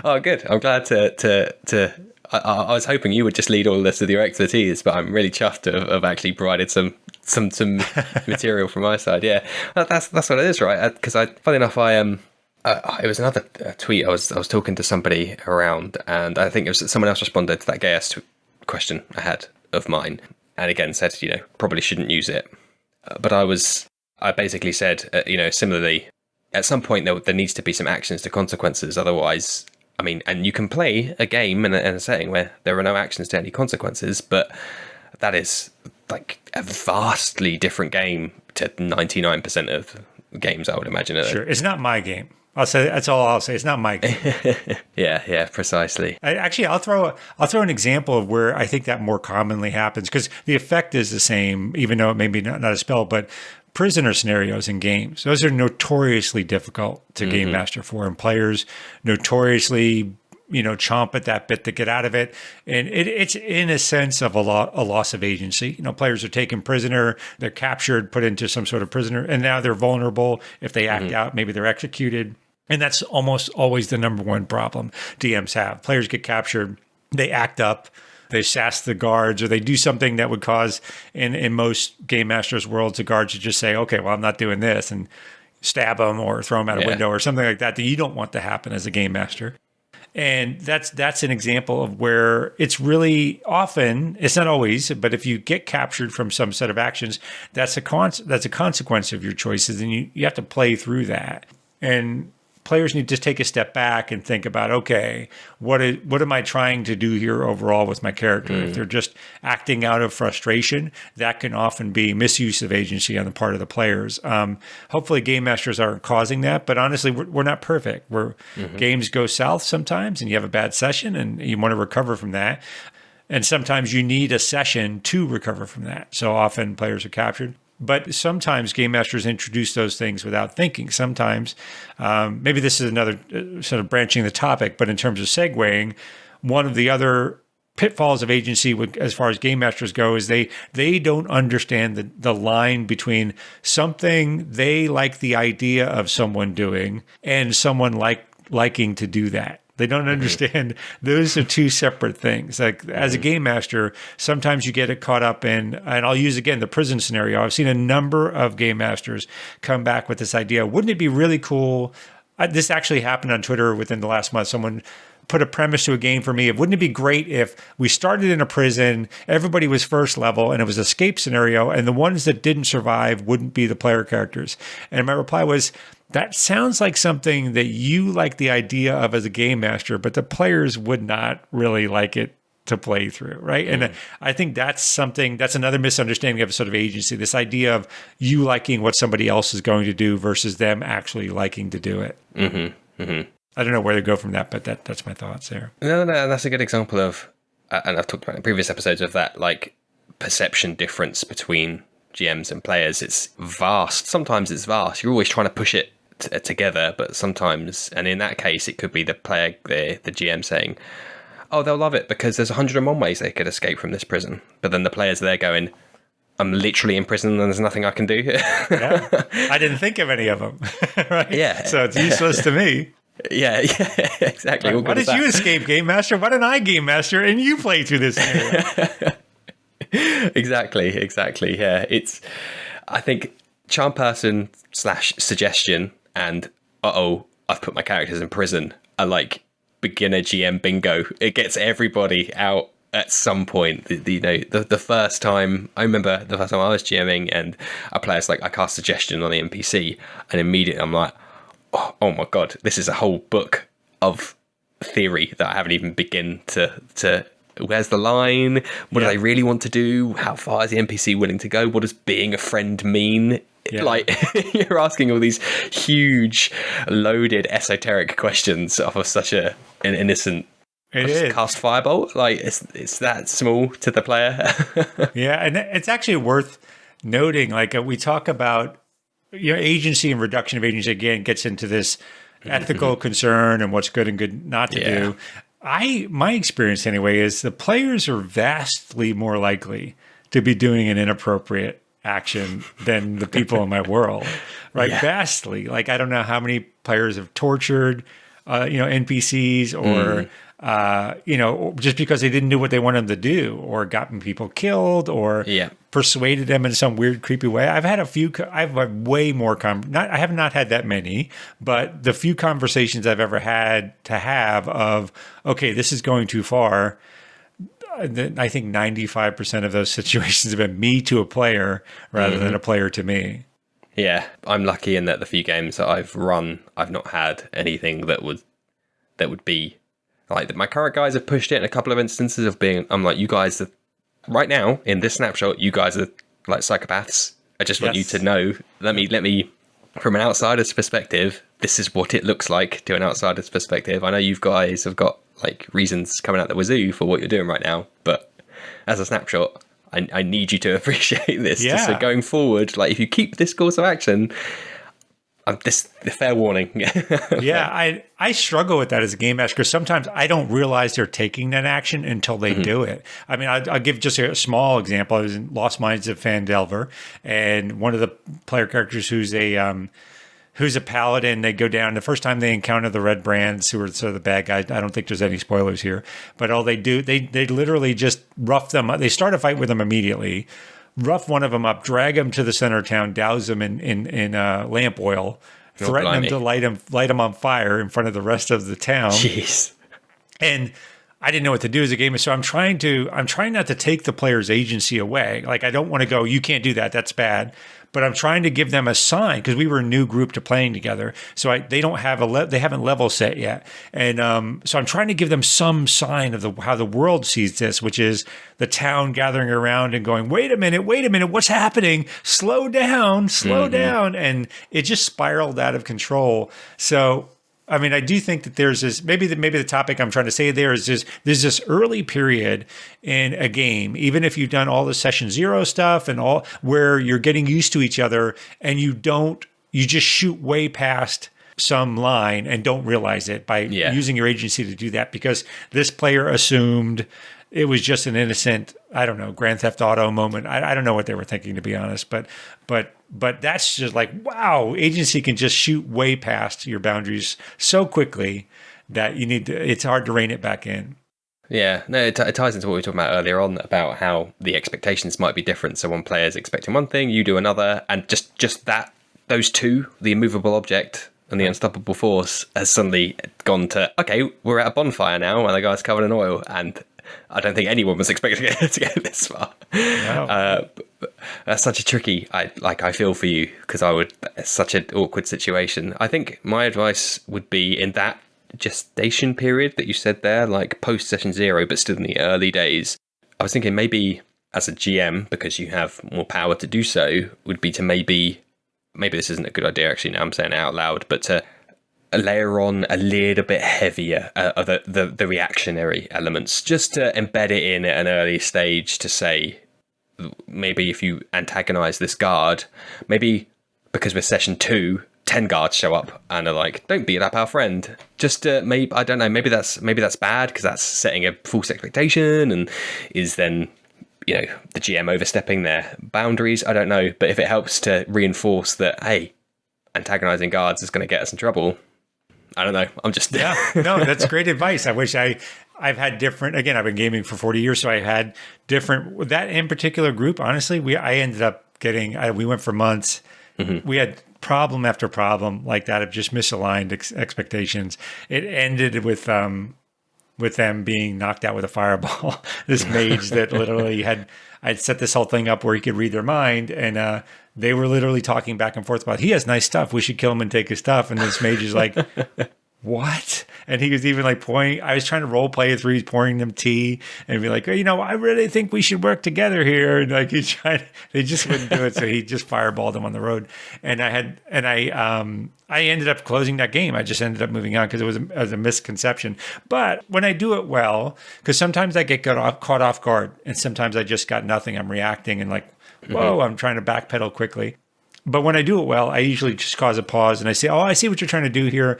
Oh, good. I'm glad I was hoping you would just lead all this with your expertise, but I'm really chuffed to have actually provided some material from my side. Yeah, that's what it is, right? Because funny enough, it was another tweet. I was talking to somebody around, and I think it was someone else responded to that gay-ass question I had of mine, and again said, probably shouldn't use it. But I basically said, similarly, at some point there needs to be some actions to consequences. Otherwise, and you can play a game in a setting where there are no actions to any consequences, but that is like a vastly different game to 99% of games, I would imagine. Sure, it's not my game. I'll say that's all I'll say. It's not my game. Yeah, precisely. I'll throw an example of where I think that more commonly happens, because the effect is the same, even though it may be not a spell. But prisoner scenarios in games, those are notoriously difficult to game master for, and players notoriously chomp at that bit to get out of it. And it's in a sense of a loss of agency. Players are taken prisoner, they're captured, put into some sort of prisoner, and now they're vulnerable. If they act out, maybe they're executed. And that's almost always the number one problem DMs have. Players get captured, they act up, they sass the guards, or they do something that would cause, in most game masters' worlds, the guards would just say, okay, well, I'm not doing this, and stab them or throw them out a window or something like that you don't want to happen as a game master. And that's an example of where it's really often, it's not always, but if you get captured from some set of actions, that's a consequence of your choices, and you have to play through that. And players need to take a step back and think about, okay, what am I trying to do here overall with my character? If they're just acting out of frustration, that can often be misuse of agency on the part of the players. Hopefully game masters aren't causing that, but honestly, we're not perfect. Games go south sometimes, and you have a bad session, and you want to recover from that. And sometimes you need a session to recover from that. So often players are captured. But sometimes game masters introduce those things without thinking. Sometimes, maybe this is another sort of branching the topic, but in terms of segueing, one of the other pitfalls of agency as far as game masters go is they don't understand the line between something they like the idea of someone doing and someone liking to do that. They don't understand those are two separate things. Like as a game master, sometimes you get it caught up in, and I'll use again the prison scenario. I've seen a number of game masters come back with this idea. Wouldn't it be really cool? This actually happened on Twitter within the last month. Someone put a premise to a game for me of wouldn't it be great if we started in a prison, everybody was first level, and it was an escape scenario, and the ones that didn't survive wouldn't be the player characters. And my reply was, that sounds like something that you like the idea of as a game master, but the players would not really like it to play through, right? And I think that's another misunderstanding of sort of agency, this idea of you liking what somebody else is going to do versus them actually liking to do it. I don't know where to go from that, but that's my thoughts there. No, that's a good example of, and I've talked about in previous episodes of that, like perception difference between GMs and players. It's vast. Sometimes it's vast. You're always trying to push it together, but sometimes, and in that case, it could be the player, the GM saying, "Oh, they'll love it because there's 101 ways they could escape from this prison." But then the players are there going, "I'm literally in prison and there's nothing I can do." Yeah. I didn't think of any of them. Right? Yeah. So it's useless to me. Yeah, exactly. Why did you escape, Game Master? Why didn't I, Game Master, and you play through this scenario? Exactly. Yeah, I think charm person / suggestion and I've put my characters in prison are like beginner GM bingo. It gets everybody out at some point. The first time I remember the first time I was GMing and a player's like, I cast suggestion on the NPC, and immediately I'm like, oh my god, this is a whole book of theory that I haven't even begin to where's the line? What do they really want to do? How far is the NPC willing to go? What does being a friend mean? Yeah. Like, you're asking all these huge, loaded, esoteric questions off of such an innocent cast firebolt. Like, it's that small to the player. Yeah, and it's actually worth noting, like, we talk about, agency and reduction of agency, again, gets into this ethical concern and what's good and good not to do. My experience anyway is the players are vastly more likely to be doing an inappropriate action than the people in my world, right? Yeah. Vastly. Like, I don't know how many players have tortured, NPCs or, just because they didn't do what they wanted them to do, or gotten people killed, or persuaded them in some weird, creepy way. I've had way more, I have not had that many, but the few conversations I've ever had to have of, okay, this is going too far. I think 95% of those situations have been me to a player rather than a player to me. Yeah, I'm lucky in that the few games that I've run, I've not had anything that would be like that. My current guys have pushed it in a couple of instances of being, I'm like, you guys are, right now in this snapshot, you guys are like psychopaths. I just want you to know, let me, from an outsider's perspective, this is what it looks like to an outsider's perspective. I know you guys have got like reasons coming out the wazoo for what you're doing right now, but as a snapshot, I need you to appreciate this. Yeah. So going forward, like if you keep this course of action, the fair warning. Yeah, I struggle with that as a game master because sometimes I don't realize they're taking that action until they do it. I mean, I'll give just a small example. I was in Lost Minds of Fandelver, and one of the player characters who's a paladin, they go down. The first time they encounter the Red Brands, who are sort of the bad guys, I don't think there's any spoilers here, but all they do, they literally just rough them up. They start a fight with them immediately, rough one of them up, drag him to the center of town, douse him in lamp oil, threaten him to light him on fire in front of the rest of the town. Jeez. And I didn't know what to do as a gamer, so I'm trying not to take the player's agency away. Like, I don't want to go, you can't do that, that's bad. But I'm trying to give them a sign because we were a new group to playing together, so they don't have they haven't level set yet, and so I'm trying to give them some sign of how the world sees this, which is the town gathering around and going, wait a minute, what's happening? Slow down, and it just spiraled out of control. So, I mean, I do think that there's this, maybe the topic I'm trying to say there is there's this early period in a game, even if you've done all the session 0 stuff and all, where you're getting used to each other and you just shoot way past some line and don't realize it by using your agency to do that because this player assumed it was just an innocent, I don't know, Grand Theft Auto moment. I don't know what they were thinking, to be honest, but that's just like, wow, agency can just shoot way past your boundaries so quickly that you need to, it's hard to rein it back in. Yeah, no, it ties into what we were talking about earlier on about how the expectations might be different. So one player's expecting one thing, you do another, and just that, those two, the immovable object and the unstoppable force, has suddenly gone to, okay, we're at a bonfire now, and the guy's covered in oil, and I don't think anyone was expecting it to get this far. No. That's such a tricky, I feel for you, because it's such an awkward situation. I think my advice would be in that gestation period that you said there, like post session 0 but still in the early days, I was thinking maybe as a GM, because you have more power to do so, would be to maybe this isn't a good idea actually now I'm saying it out loud, but to layer on a little bit heavier of the reactionary elements, just to embed it in at an early stage, to say maybe if you antagonize this guard, maybe because we're session 2, 10 guards show up and are like, don't beat up our friend. Just maybe, I don't know, maybe that's bad because that's setting a false expectation and is then, the GM overstepping their boundaries. I don't know. But if it helps to reinforce that, hey, antagonizing guards is going to get us in trouble, I don't know. I'm just... Yeah, no, that's great advice. I wish I've had different, again, I've been gaming for 40 years, so I had different, that in particular group, honestly, I ended up getting, we went for months. Mm-hmm. We had problem after problem like that of just misaligned expectations. It ended with them being knocked out with a fireball. This mage that literally I'd set this whole thing up where he could read their mind, and they were literally talking back and forth about, he has nice stuff, we should kill him and take his stuff. And this mage is like, what? And he was even like pouring, I was trying to role play it through, he's pouring them tea and be like, I really think we should work together here. And like they just wouldn't do it. So he just fireballed them on the road. And I ended up closing that game. I just ended up moving on because it was a misconception. But when I do it well, because sometimes I get caught off guard and sometimes I just got nothing. I'm reacting and like, whoa, I'm trying to backpedal quickly. But when I do it well, I usually just cause a pause and I say, I see what you're trying to do here.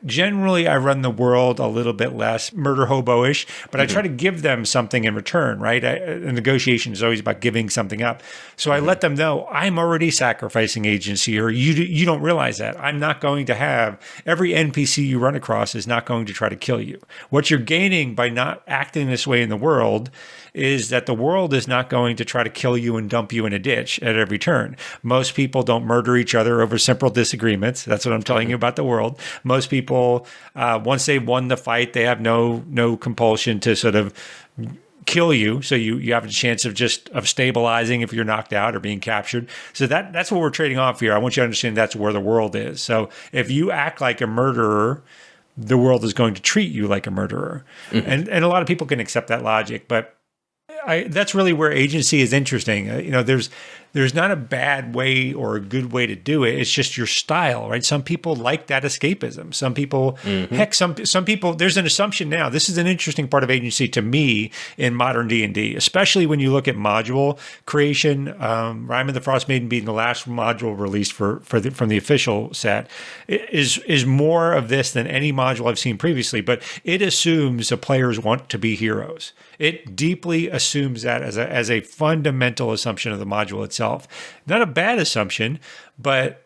Generally, I run the world a little bit less murder hobo-ish, but I try to give them something in return, right? A negotiation is always about giving something up. So I let them know, I'm already sacrificing agency, or you don't realize that. I'm not going to have, every NPC you run across is not going to try to kill you. What you're gaining by not acting this way in the world is that the world is not going to try to kill you and dump you in a ditch at every turn. Most people don't murder each other over simple disagreements. That's what I'm telling you about the world. Most people, once they've won the fight, they have no compulsion to sort of kill you. So you have a chance of stabilizing if you're knocked out or being captured. So that's what we're trading off here. I want you to understand that's where the world is. So if you act like a murderer, the world is going to treat you like a murderer. And a lot of people can accept that logic, but that's really where agency is interesting. There's not a bad way or a good way to do it. It's just your style, right? Some people like that escapism. Some people, heck, some people, there's an assumption now. This is an interesting part of agency to me in modern D&D, especially when you look at module creation. Rime of the Frost Maiden being the last module released from the official set is more of this than any module I've seen previously, but it assumes the players want to be heroes. It deeply assumes that as a fundamental assumption of the module itself. Not a bad assumption, but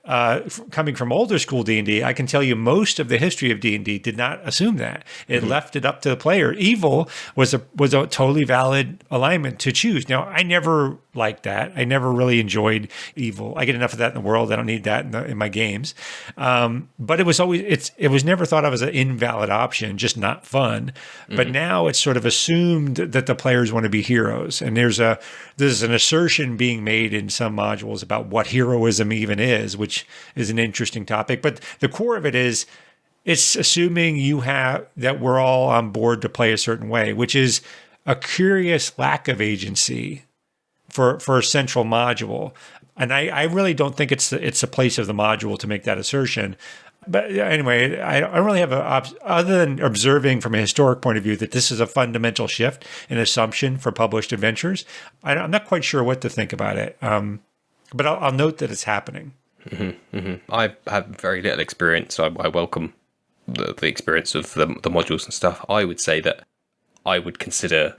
coming from older school D&D, I can tell you most of the history of D&D did not assume that. It left it up to the player. Evil was a totally valid alignment to choose. Now, I never liked that. I never really enjoyed evil. I get enough of that in the world. I don't need that in my games. But it was never thought of as an invalid option, just not fun. But now it's sort of assumed that the players want to be heroes. And there's an assertion being made in some modules about what heroism even is, which is an interesting topic. But the core of it is, it's assuming that we're all on board to play a certain way, which is a curious lack of agency for a central module. And I really don't think it's the place of the module to make that assertion. But anyway, I don't really have other than observing from a historic point of view that this is a fundamental shift in assumption for published adventures. I'm not quite sure what to think about it. But I'll note that it's happening. I have very little experience, so I welcome the experience of the modules and stuff. I would say that I would consider,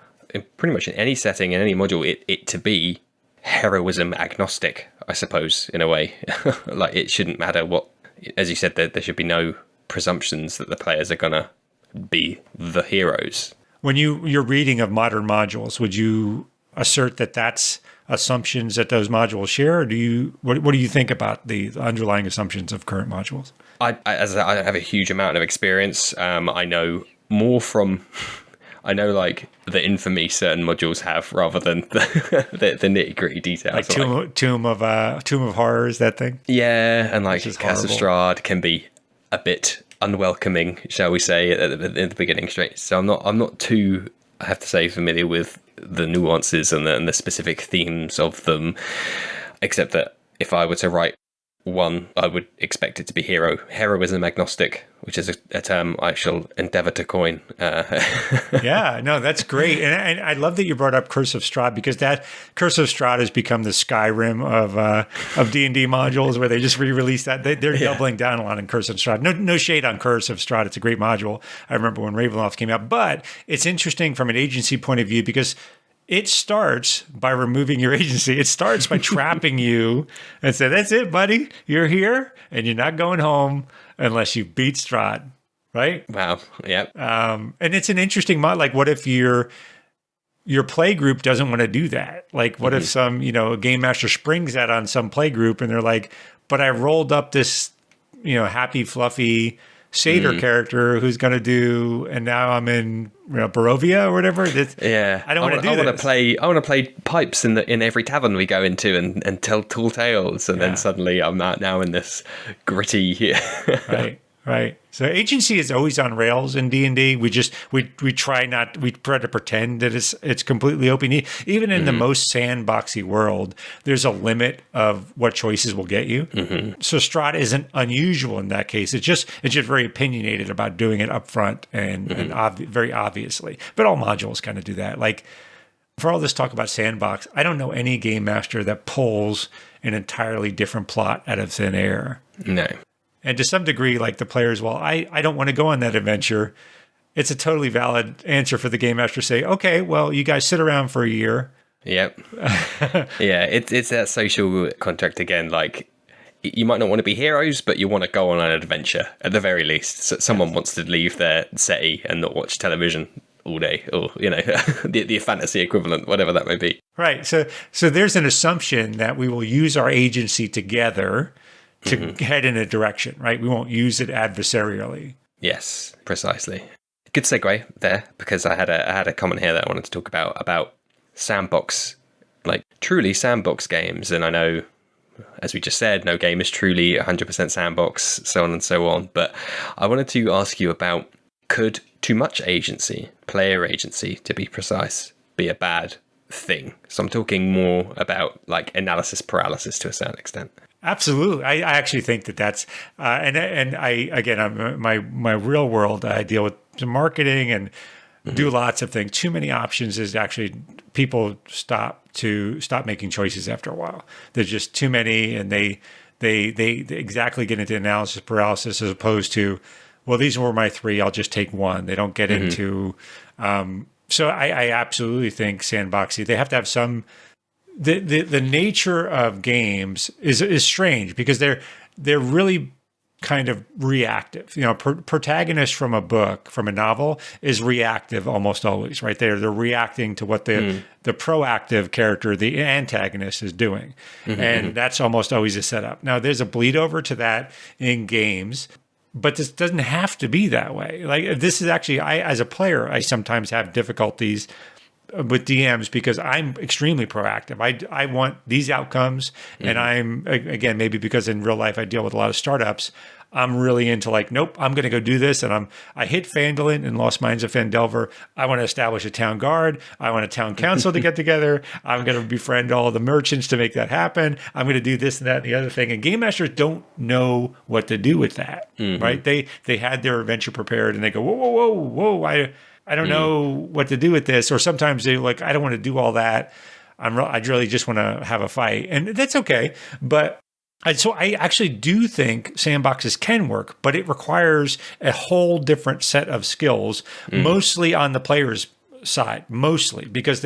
pretty much in any setting, in any module, it to be heroism agnostic, I suppose, in a way. Like, it shouldn't matter what, as you said, there should be no presumptions that the players are going to be the heroes. When you're reading of modern modules, would you assert that that's assumptions that those modules share, or what do you think about the underlying assumptions of current modules? I have a huge amount of experience. I know more from I know like the infamy certain modules have rather than the nitty gritty details. Like Tomb of Horrors, that thing. Yeah, and like Curse of horrible. Strahd can be a bit unwelcoming, shall we say, at the beginning straight. So I'm not too, I have to say, familiar with the nuances and the specific themes of them, except that if I were to write one, I would expect it to be heroism agnostic, which is a term I shall endeavor to coin. Yeah, no, that's great. And I love that you brought up Curse of Strahd, because that Curse of Strahd has become the Skyrim of D&D modules, where they just re-released that. They're doubling down a lot on Curse of Strahd. No shade on Curse of Strahd. It's a great module. I remember when Ravenloft came out. But it's interesting from an agency point of view, because it starts by removing your agency. It starts by trapping you and say, that's it, buddy. You're here and you're not going home unless you beat Strahd, right? Wow. Yep. And it's an interesting mod. Like, what if your play group doesn't want to do that? Like, what if some, a game master springs that on some play group and they're like, but I rolled up this, happy, fluffy satyr character who's going to do, and now I'm in Barovia or whatever. I don't want to do this. I want to play pipes in every tavern we go into and tell tall tales, and then suddenly I'm now in this gritty. Right. So agency is always on rails in D&D. We try to pretend that it's completely open. Even in the most sandboxy world, there's a limit of what choices will get you. So Strahd isn't unusual in that case. It's just very opinionated about doing it up front and very obviously. But all modules kind of do that. Like, for all this talk about Sandbox, I don't know any game master that pulls an entirely different plot out of thin air. No. And to some degree, like the players, well, I don't want to go on that adventure. It's a totally valid answer for the game master to say, okay, well, you guys sit around for a year. Yep. Yeah, it's that social contract again. Like, you might not want to be heroes, but you want to go on an adventure at the very least. So someone wants to leave their city and not watch television all day, or the fantasy equivalent, whatever that may be. Right. So there's an assumption that we will use our agency together to head in a direction, right? We won't use it adversarially. Yes, precisely. Good segue there, because I had a comment here that I wanted to talk about Sandbox, like truly Sandbox games. And I know, as we just said, no game is truly 100% Sandbox, so on and so on. But I wanted to ask you about, could too much agency, player agency to be precise, be a bad thing? So I'm talking more about like analysis paralysis to a certain extent. Absolutely. I actually think that's, and I, again, I'm my real world, I deal with some marketing and do lots of things. Too many options is actually, people stop making choices after a while. There's just too many, and they exactly get into analysis paralysis, as opposed to, well, these were my three, I'll just take one. They don't get into, so I absolutely think Sandboxy, they have to have some. The nature of games is strange, because they're really kind of reactive. Protagonist from a book, from a novel, is reactive almost always, right? They're reacting to what the proactive character, the antagonist, is doing. And that's almost always a setup. Now, there's a bleed over to that in games, but this doesn't have to be that way. Like, this is actually, as a player, I sometimes have difficulties with DMs, because I'm extremely proactive. I want these outcomes, and I'm, again, maybe because in real life I deal with a lot of startups, I'm really into like, nope, I'm going to go do this. And I hit Phandalin and Lost Mines of Phandelver. I want to establish a town guard. I want a town council to get together. I'm going to befriend all the merchants to make that happen. I'm going to do this and that and the other thing. And game masters don't know what to do with that, right? They had their adventure prepared, and they go, whoa, I don't know what to do with this. Or sometimes they're like, I don't want to do all that. I really just want to have a fight. And that's okay. But so I actually do think sandboxes can work, but it requires a whole different set of skills, mostly on the player's side, mostly because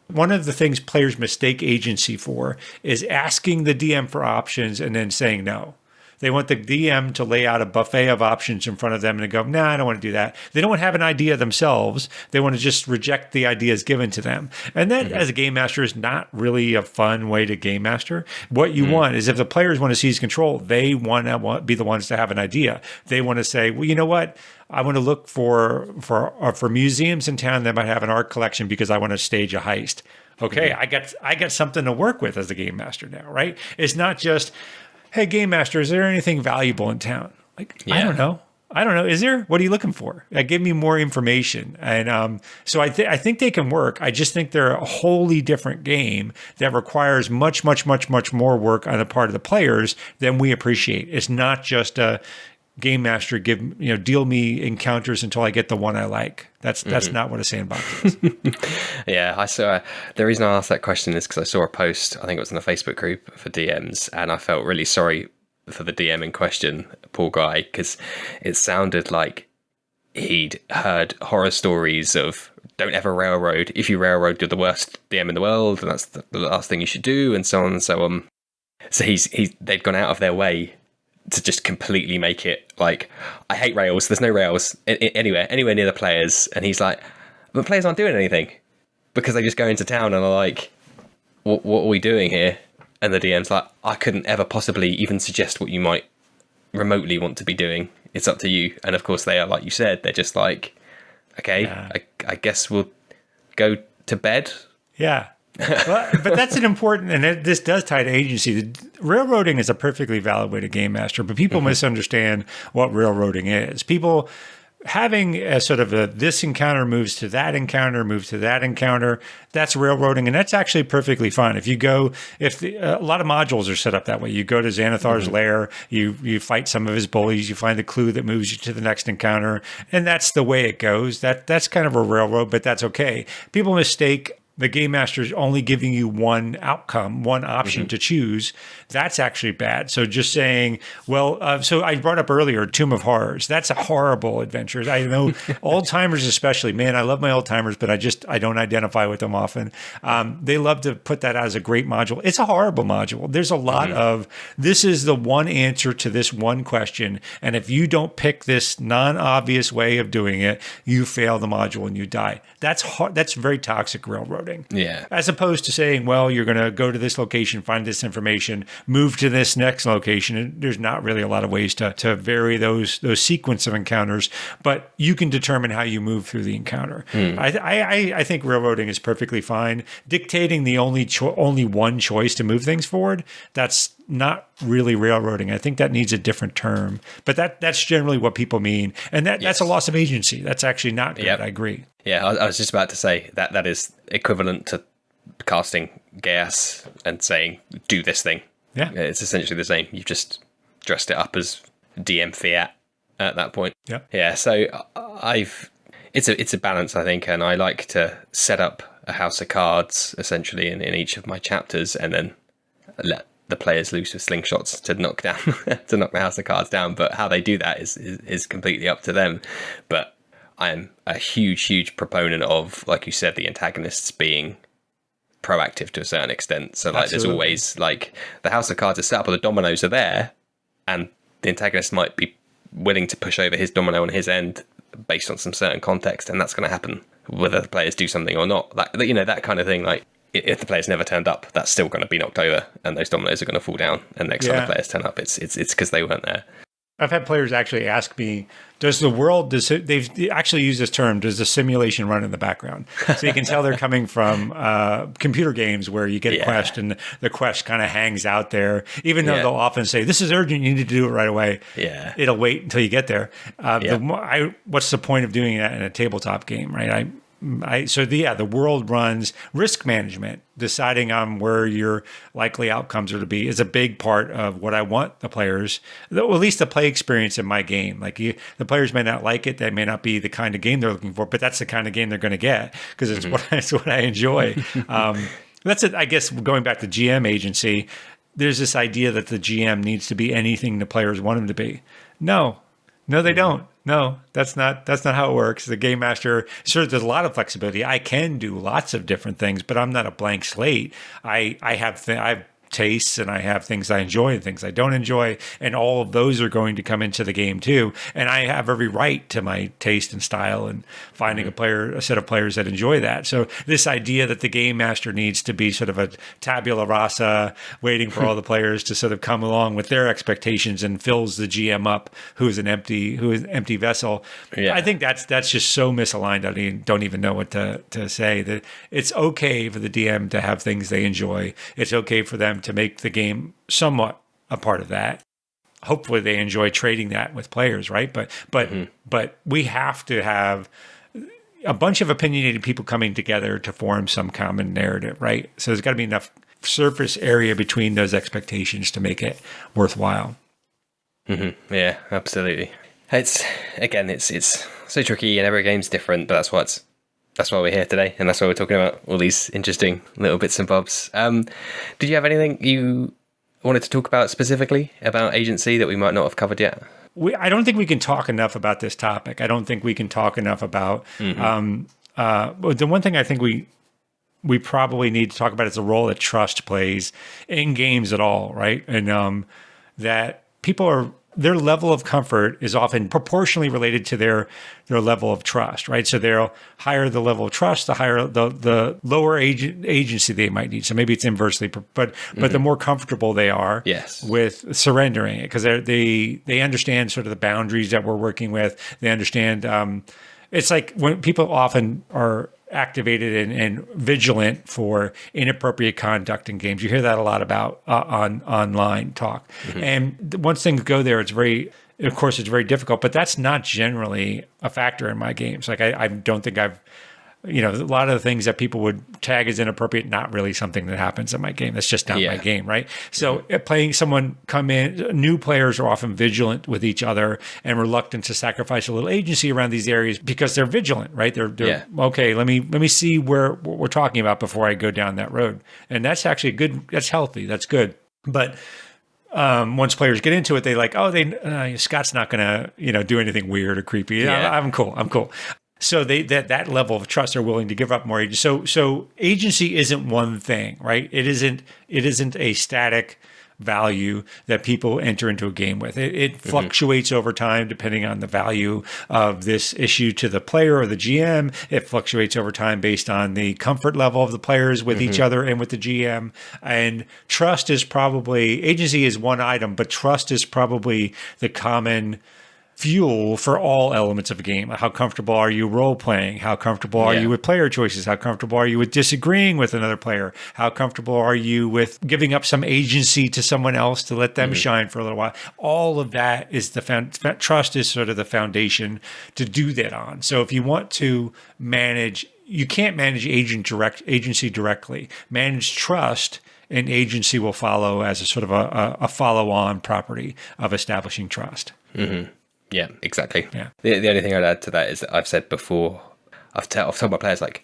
one of the things players mistake agency for is asking the DM for options and then saying no. They want the DM to lay out a buffet of options in front of them and go, nah, I don't want to do that. They don't want to have an idea themselves. They want to just reject the ideas given to them. And that, as a game master, is not really a fun way to game master. What you want is, if the players want to seize control, they want to be the ones to have an idea. They want to say, well, you know what? I want to look for museums in town that might have an art collection because I want to stage a heist. Okay, I got something to work with as a game master now, right? It's not just, hey, game master, is there anything valuable in town? Like, I don't know. Is there? What are you looking for? Give me more information. And so I think they can work. I just think they're a wholly different game that requires much, much, much, much more work on the part of the players than we appreciate. It's not just a game master deal me encounters until I get the one I like. That's not what a sandbox is. Yeah, I saw. The reason I asked that question is because I saw a post. I think it was in a Facebook group for DMs, and I felt really sorry for the DM in question, poor guy, because it sounded like he'd heard horror stories of don't ever railroad. If you railroad, you're the worst DM in the world, and that's the last thing you should do, and so on and so on. So they've gone out of their way to just completely make it like, I hate rails. There's no rails anywhere near the players. And he's like, but the players aren't doing anything because they just go into town and are like, what are we doing here? And the DM's like, I couldn't ever possibly even suggest what you might remotely want to be doing. It's up to you. And of course they are, like you said, they're just like, okay, yeah. I guess we'll go to bed. Yeah. Well, but that's an important, and this does tie to agency. Railroading is a perfectly valid way to game master, but people misunderstand what railroading is. People having a sort of this encounter moves to that encounter, that's railroading, and that's actually perfectly fine. If you go, a lot of modules are set up that way. You go to Xanathar's lair, you fight some of his bullies, you find the clue that moves you to the next encounter, and that's the way it goes. That's kind of a railroad, but that's okay. People mistake the game master is only giving you one outcome, one option to choose. That's actually bad. So just saying, well, so I brought up earlier, Tomb of Horrors. That's a horrible adventure. I know old timers especially, man, I love my old timers, but I don't identify with them often. They love to put that out as a great module. It's a horrible module. There's a lot of, this is the one answer to this one question. And if you don't pick this non-obvious way of doing it, you fail the module and you die. That's hard. That's very toxic railroading. Yeah. As opposed to saying, well, you're going to go to this location, find this information, move to this next location. And there's not really a lot of ways to vary those sequence of encounters, but you can determine how you move through the encounter. I think railroading is perfectly fine. Dictating the only one choice to move things forward, that's not really railroading. I think that needs a different term, but that's generally what people mean. And that's a loss of agency. That's actually not good. Yep. I agree. Yeah, I was just about to say that is equivalent to casting gas and saying, do this thing. Yeah. It's essentially the same. You've just dressed it up as DM fiat at that point. Yeah. Yeah, so it's a balance, I think, and I like to set up a house of cards, essentially, in each of my chapters, and then let the players loose with slingshots to knock the house of cards down. But how they do that is completely up to them. But I'm a huge proponent of, like you said, the antagonists being proactive to a certain extent. So like, there's always like the house of cards is set up, or the dominoes are there, and the antagonist might be willing to push over his domino on his end based on some certain context, and that's going to happen whether the players do something or not. Like, that kind of thing. Like, if the players never turned up, that's still going to be knocked over, and those dominoes are going to fall down. And next time the players turn up, it's because they weren't there. I've had players actually ask me, they've actually used this term, does the simulation run in the background? So you can tell they're coming from computer games where you get a quest and the quest kind of hangs out there, even though they'll often say, this is urgent, you need to do it right away. Yeah. It'll wait until you get there. What's the point of doing that in a tabletop game, right? The world runs risk management. Deciding on where your likely outcomes are to be is a big part of what I want the players, or at least the play experience in my game. Like, the players may not like it. That may not be the kind of game they're looking for, but that's the kind of game they're going to get because it's what I enjoy. That's it. I guess going back to GM agency, there's this idea that the GM needs to be anything the players want him to be. No, they don't. No, that's not how it works. The game master, sure, there's a lot of flexibility. I can do lots of different things, but I'm not a blank slate. I have tastes and I have things I enjoy and things I don't enjoy. And all of those are going to come into the game too. And I have every right to my taste and style and finding a set of players that enjoy that. So this idea that the game master needs to be sort of a tabula rasa, waiting for all the players to sort of come along with their expectations and fills the GM up, who is an empty vessel. Yeah. I think that's just so misaligned. I don't even know what to say. That it's okay for the DM to have things they enjoy. It's okay for them to make the game somewhat a part of that. Hopefully they enjoy trading that with players, right? But we have to have a bunch of opinionated people coming together to form some common narrative, right? So there's got to be enough surface area between those expectations to make it worthwhile. Mm-hmm. Yeah, absolutely. It's so tricky, and every game's different, but that's why we're here today, and that's why we're talking about all these interesting little bits and bobs. Did you have anything you wanted to talk about specifically about agency that we might not have covered yet? I don't think we can talk enough about this topic. I don't think we can talk enough about. The one thing I think we probably need to talk about is the role that trust plays in games at all, right? And that their level of comfort is often proportionally related to their level of trust, right? So they'll higher the level of trust, the higher the lower agency they might need. So maybe it's inversely, but the more comfortable they are with surrendering it, because they understand sort of the boundaries that we're working with. They understand. It's like when people often are activated and vigilant for inappropriate conduct in games. You hear that a lot about on online talk. And once things go there, it's very difficult, but that's not generally a factor in my games. Like I don't think a lot of the things that people would tag as inappropriate, not really something that happens in my game. That's just not my game, right? So playing someone come in, new players are often vigilant with each other and reluctant to sacrifice a little agency around these areas because they're vigilant, right? They're okay, let me see what we're talking about before I go down that road. And that's actually good, that's healthy, that's good. But once players get into it, they like, Scott's not going to, do anything weird or creepy. I'm cool. So that level of trust are willing to give up more agency. So agency isn't one thing, right? It isn't a static value that people enter into a game with. It fluctuates over time depending on the value of this issue to the player or the GM. It fluctuates over time based on the comfort level of the players with each other and with the GM. And trust is probably, agency is one item, but trust is probably the common fuel for all elements of a game. How comfortable are you role playing? How comfortable are you with player choices? How comfortable are you with disagreeing with another player? How comfortable are you with giving up some agency to someone else to let them shine for a little while? All of that is trust is sort of the foundation to do that on. So if you want to manage, you can't manage agency directly. Manage trust, and agency will follow as a sort of a follow-on property of establishing trust. Mm-hmm. Yeah, exactly. Yeah. The only thing I'd add to that is that I've said before, I've told my players like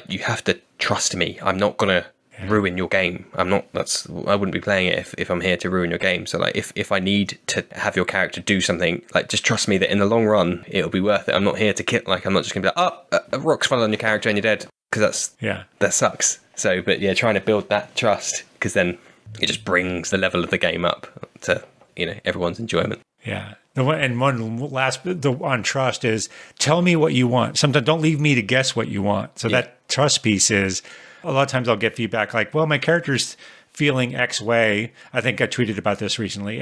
you have to trust me. I'm not gonna ruin your game. I wouldn't be playing it if I'm here to ruin your game. So like if I need to have your character do something, like just trust me that in the long run it'll be worth it. I'm not here to kill. Like I'm not just gonna be like, a rock's fallen on your character and you're dead, because that sucks. So but trying to build that trust, because then it just brings the level of the game up to everyone's enjoyment. Yeah. On trust is tell me what you want. Sometimes don't leave me to guess what you want. So that trust piece is, a lot of times I'll get feedback like, well, my character's feeling X way. I think I tweeted about this recently.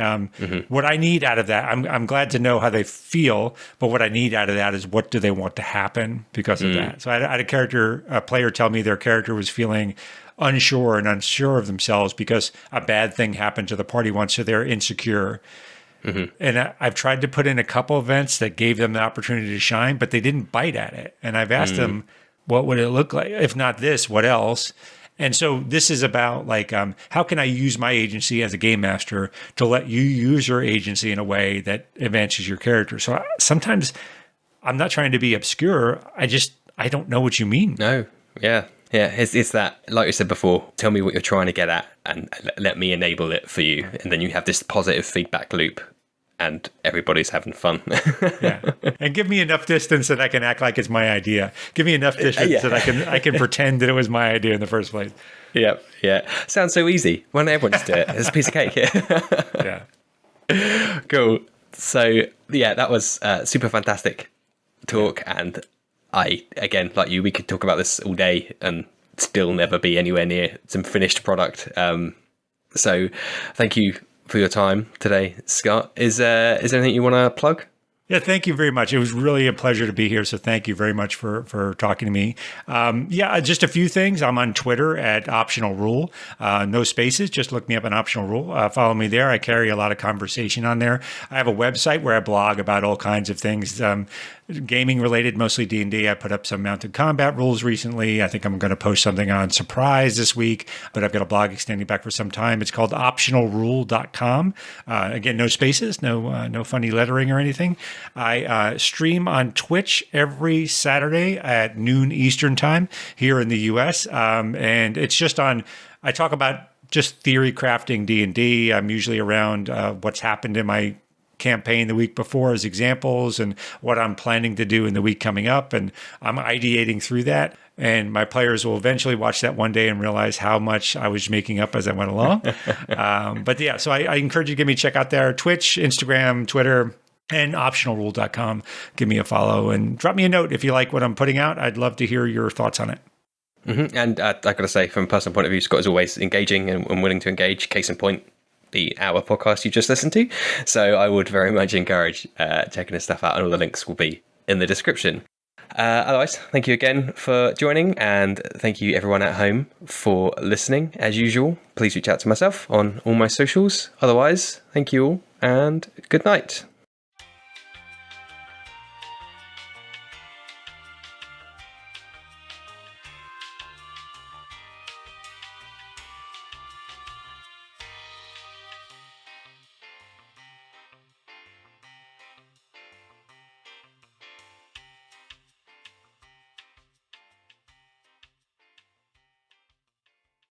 What I need out of that, I'm glad to know how they feel, but what I need out of that is what do they want to happen because of that. So I had a player tell me their character was feeling unsure of themselves because a bad thing happened to the party once, so they're insecure. And I've tried to put in a couple events that gave them the opportunity to shine, but they didn't bite at it. And I've asked them, what would it look like? If not this, what else? And so this is about like, how can I use my agency as a game master to let you use your agency in a way that advances your character? So sometimes I'm not trying to be obscure. I don't know what you mean. No. Yeah. Yeah. It's that, like you said before, tell me what you're trying to get at and let me enable it for you. And then you have this positive feedback loop. and everybody's having fun. Yeah, and give me enough distance that I can act like it's my idea. Give me enough distance that I can pretend that it was my idea in the first place. Yep, yeah. Sounds so easy. Why don't everyone just do it? It's a piece of cake. Yeah. Cool. So yeah, that was super fantastic talk, and I, again, like you, we could talk about this all day and still never be anywhere near some finished product. So thank you for your time today, Scott. Is there anything you want to plug? Yeah, thank you very much. It was really a pleasure to be here. So thank you very much for talking to me. Just a few things. I'm on Twitter at Optional Rule. No spaces. Just look me up on Optional Rule. Follow me there. I carry a lot of conversation on there. I have a website where I blog about all kinds of things. Gaming related, mostly D&D. I put up some mounted combat rules recently. I think I'm going to post something on Surprise this week, but I've got a blog extending back for some time. It's called optionalrule.com. Again, no spaces, no funny lettering or anything. I stream on Twitch every Saturday at noon Eastern time here in the US. And it's just I talk about just theory crafting D&D. I'm usually around what's happened in my campaign the week before as examples and what I'm planning to do in the week coming up. And I'm ideating through that. And my players will eventually watch that one day and realize how much I was making up as I went along. So I encourage you to give me a check out there. Twitch, Instagram, Twitter, and optionalrule.com. Give me a follow and drop me a note if you like what I'm putting out. I'd love to hear your thoughts on it. Mm-hmm. And I've got to say, from a personal point of view, Scott is always engaging and willing to engage. Case in point, the hour podcast you just listened to. So I would very much encourage checking his stuff out, and all the links will be in the description. Otherwise, thank you again for joining, and thank you everyone at home for listening. As usual, please reach out to myself on all my socials. Otherwise, thank you all, and good night.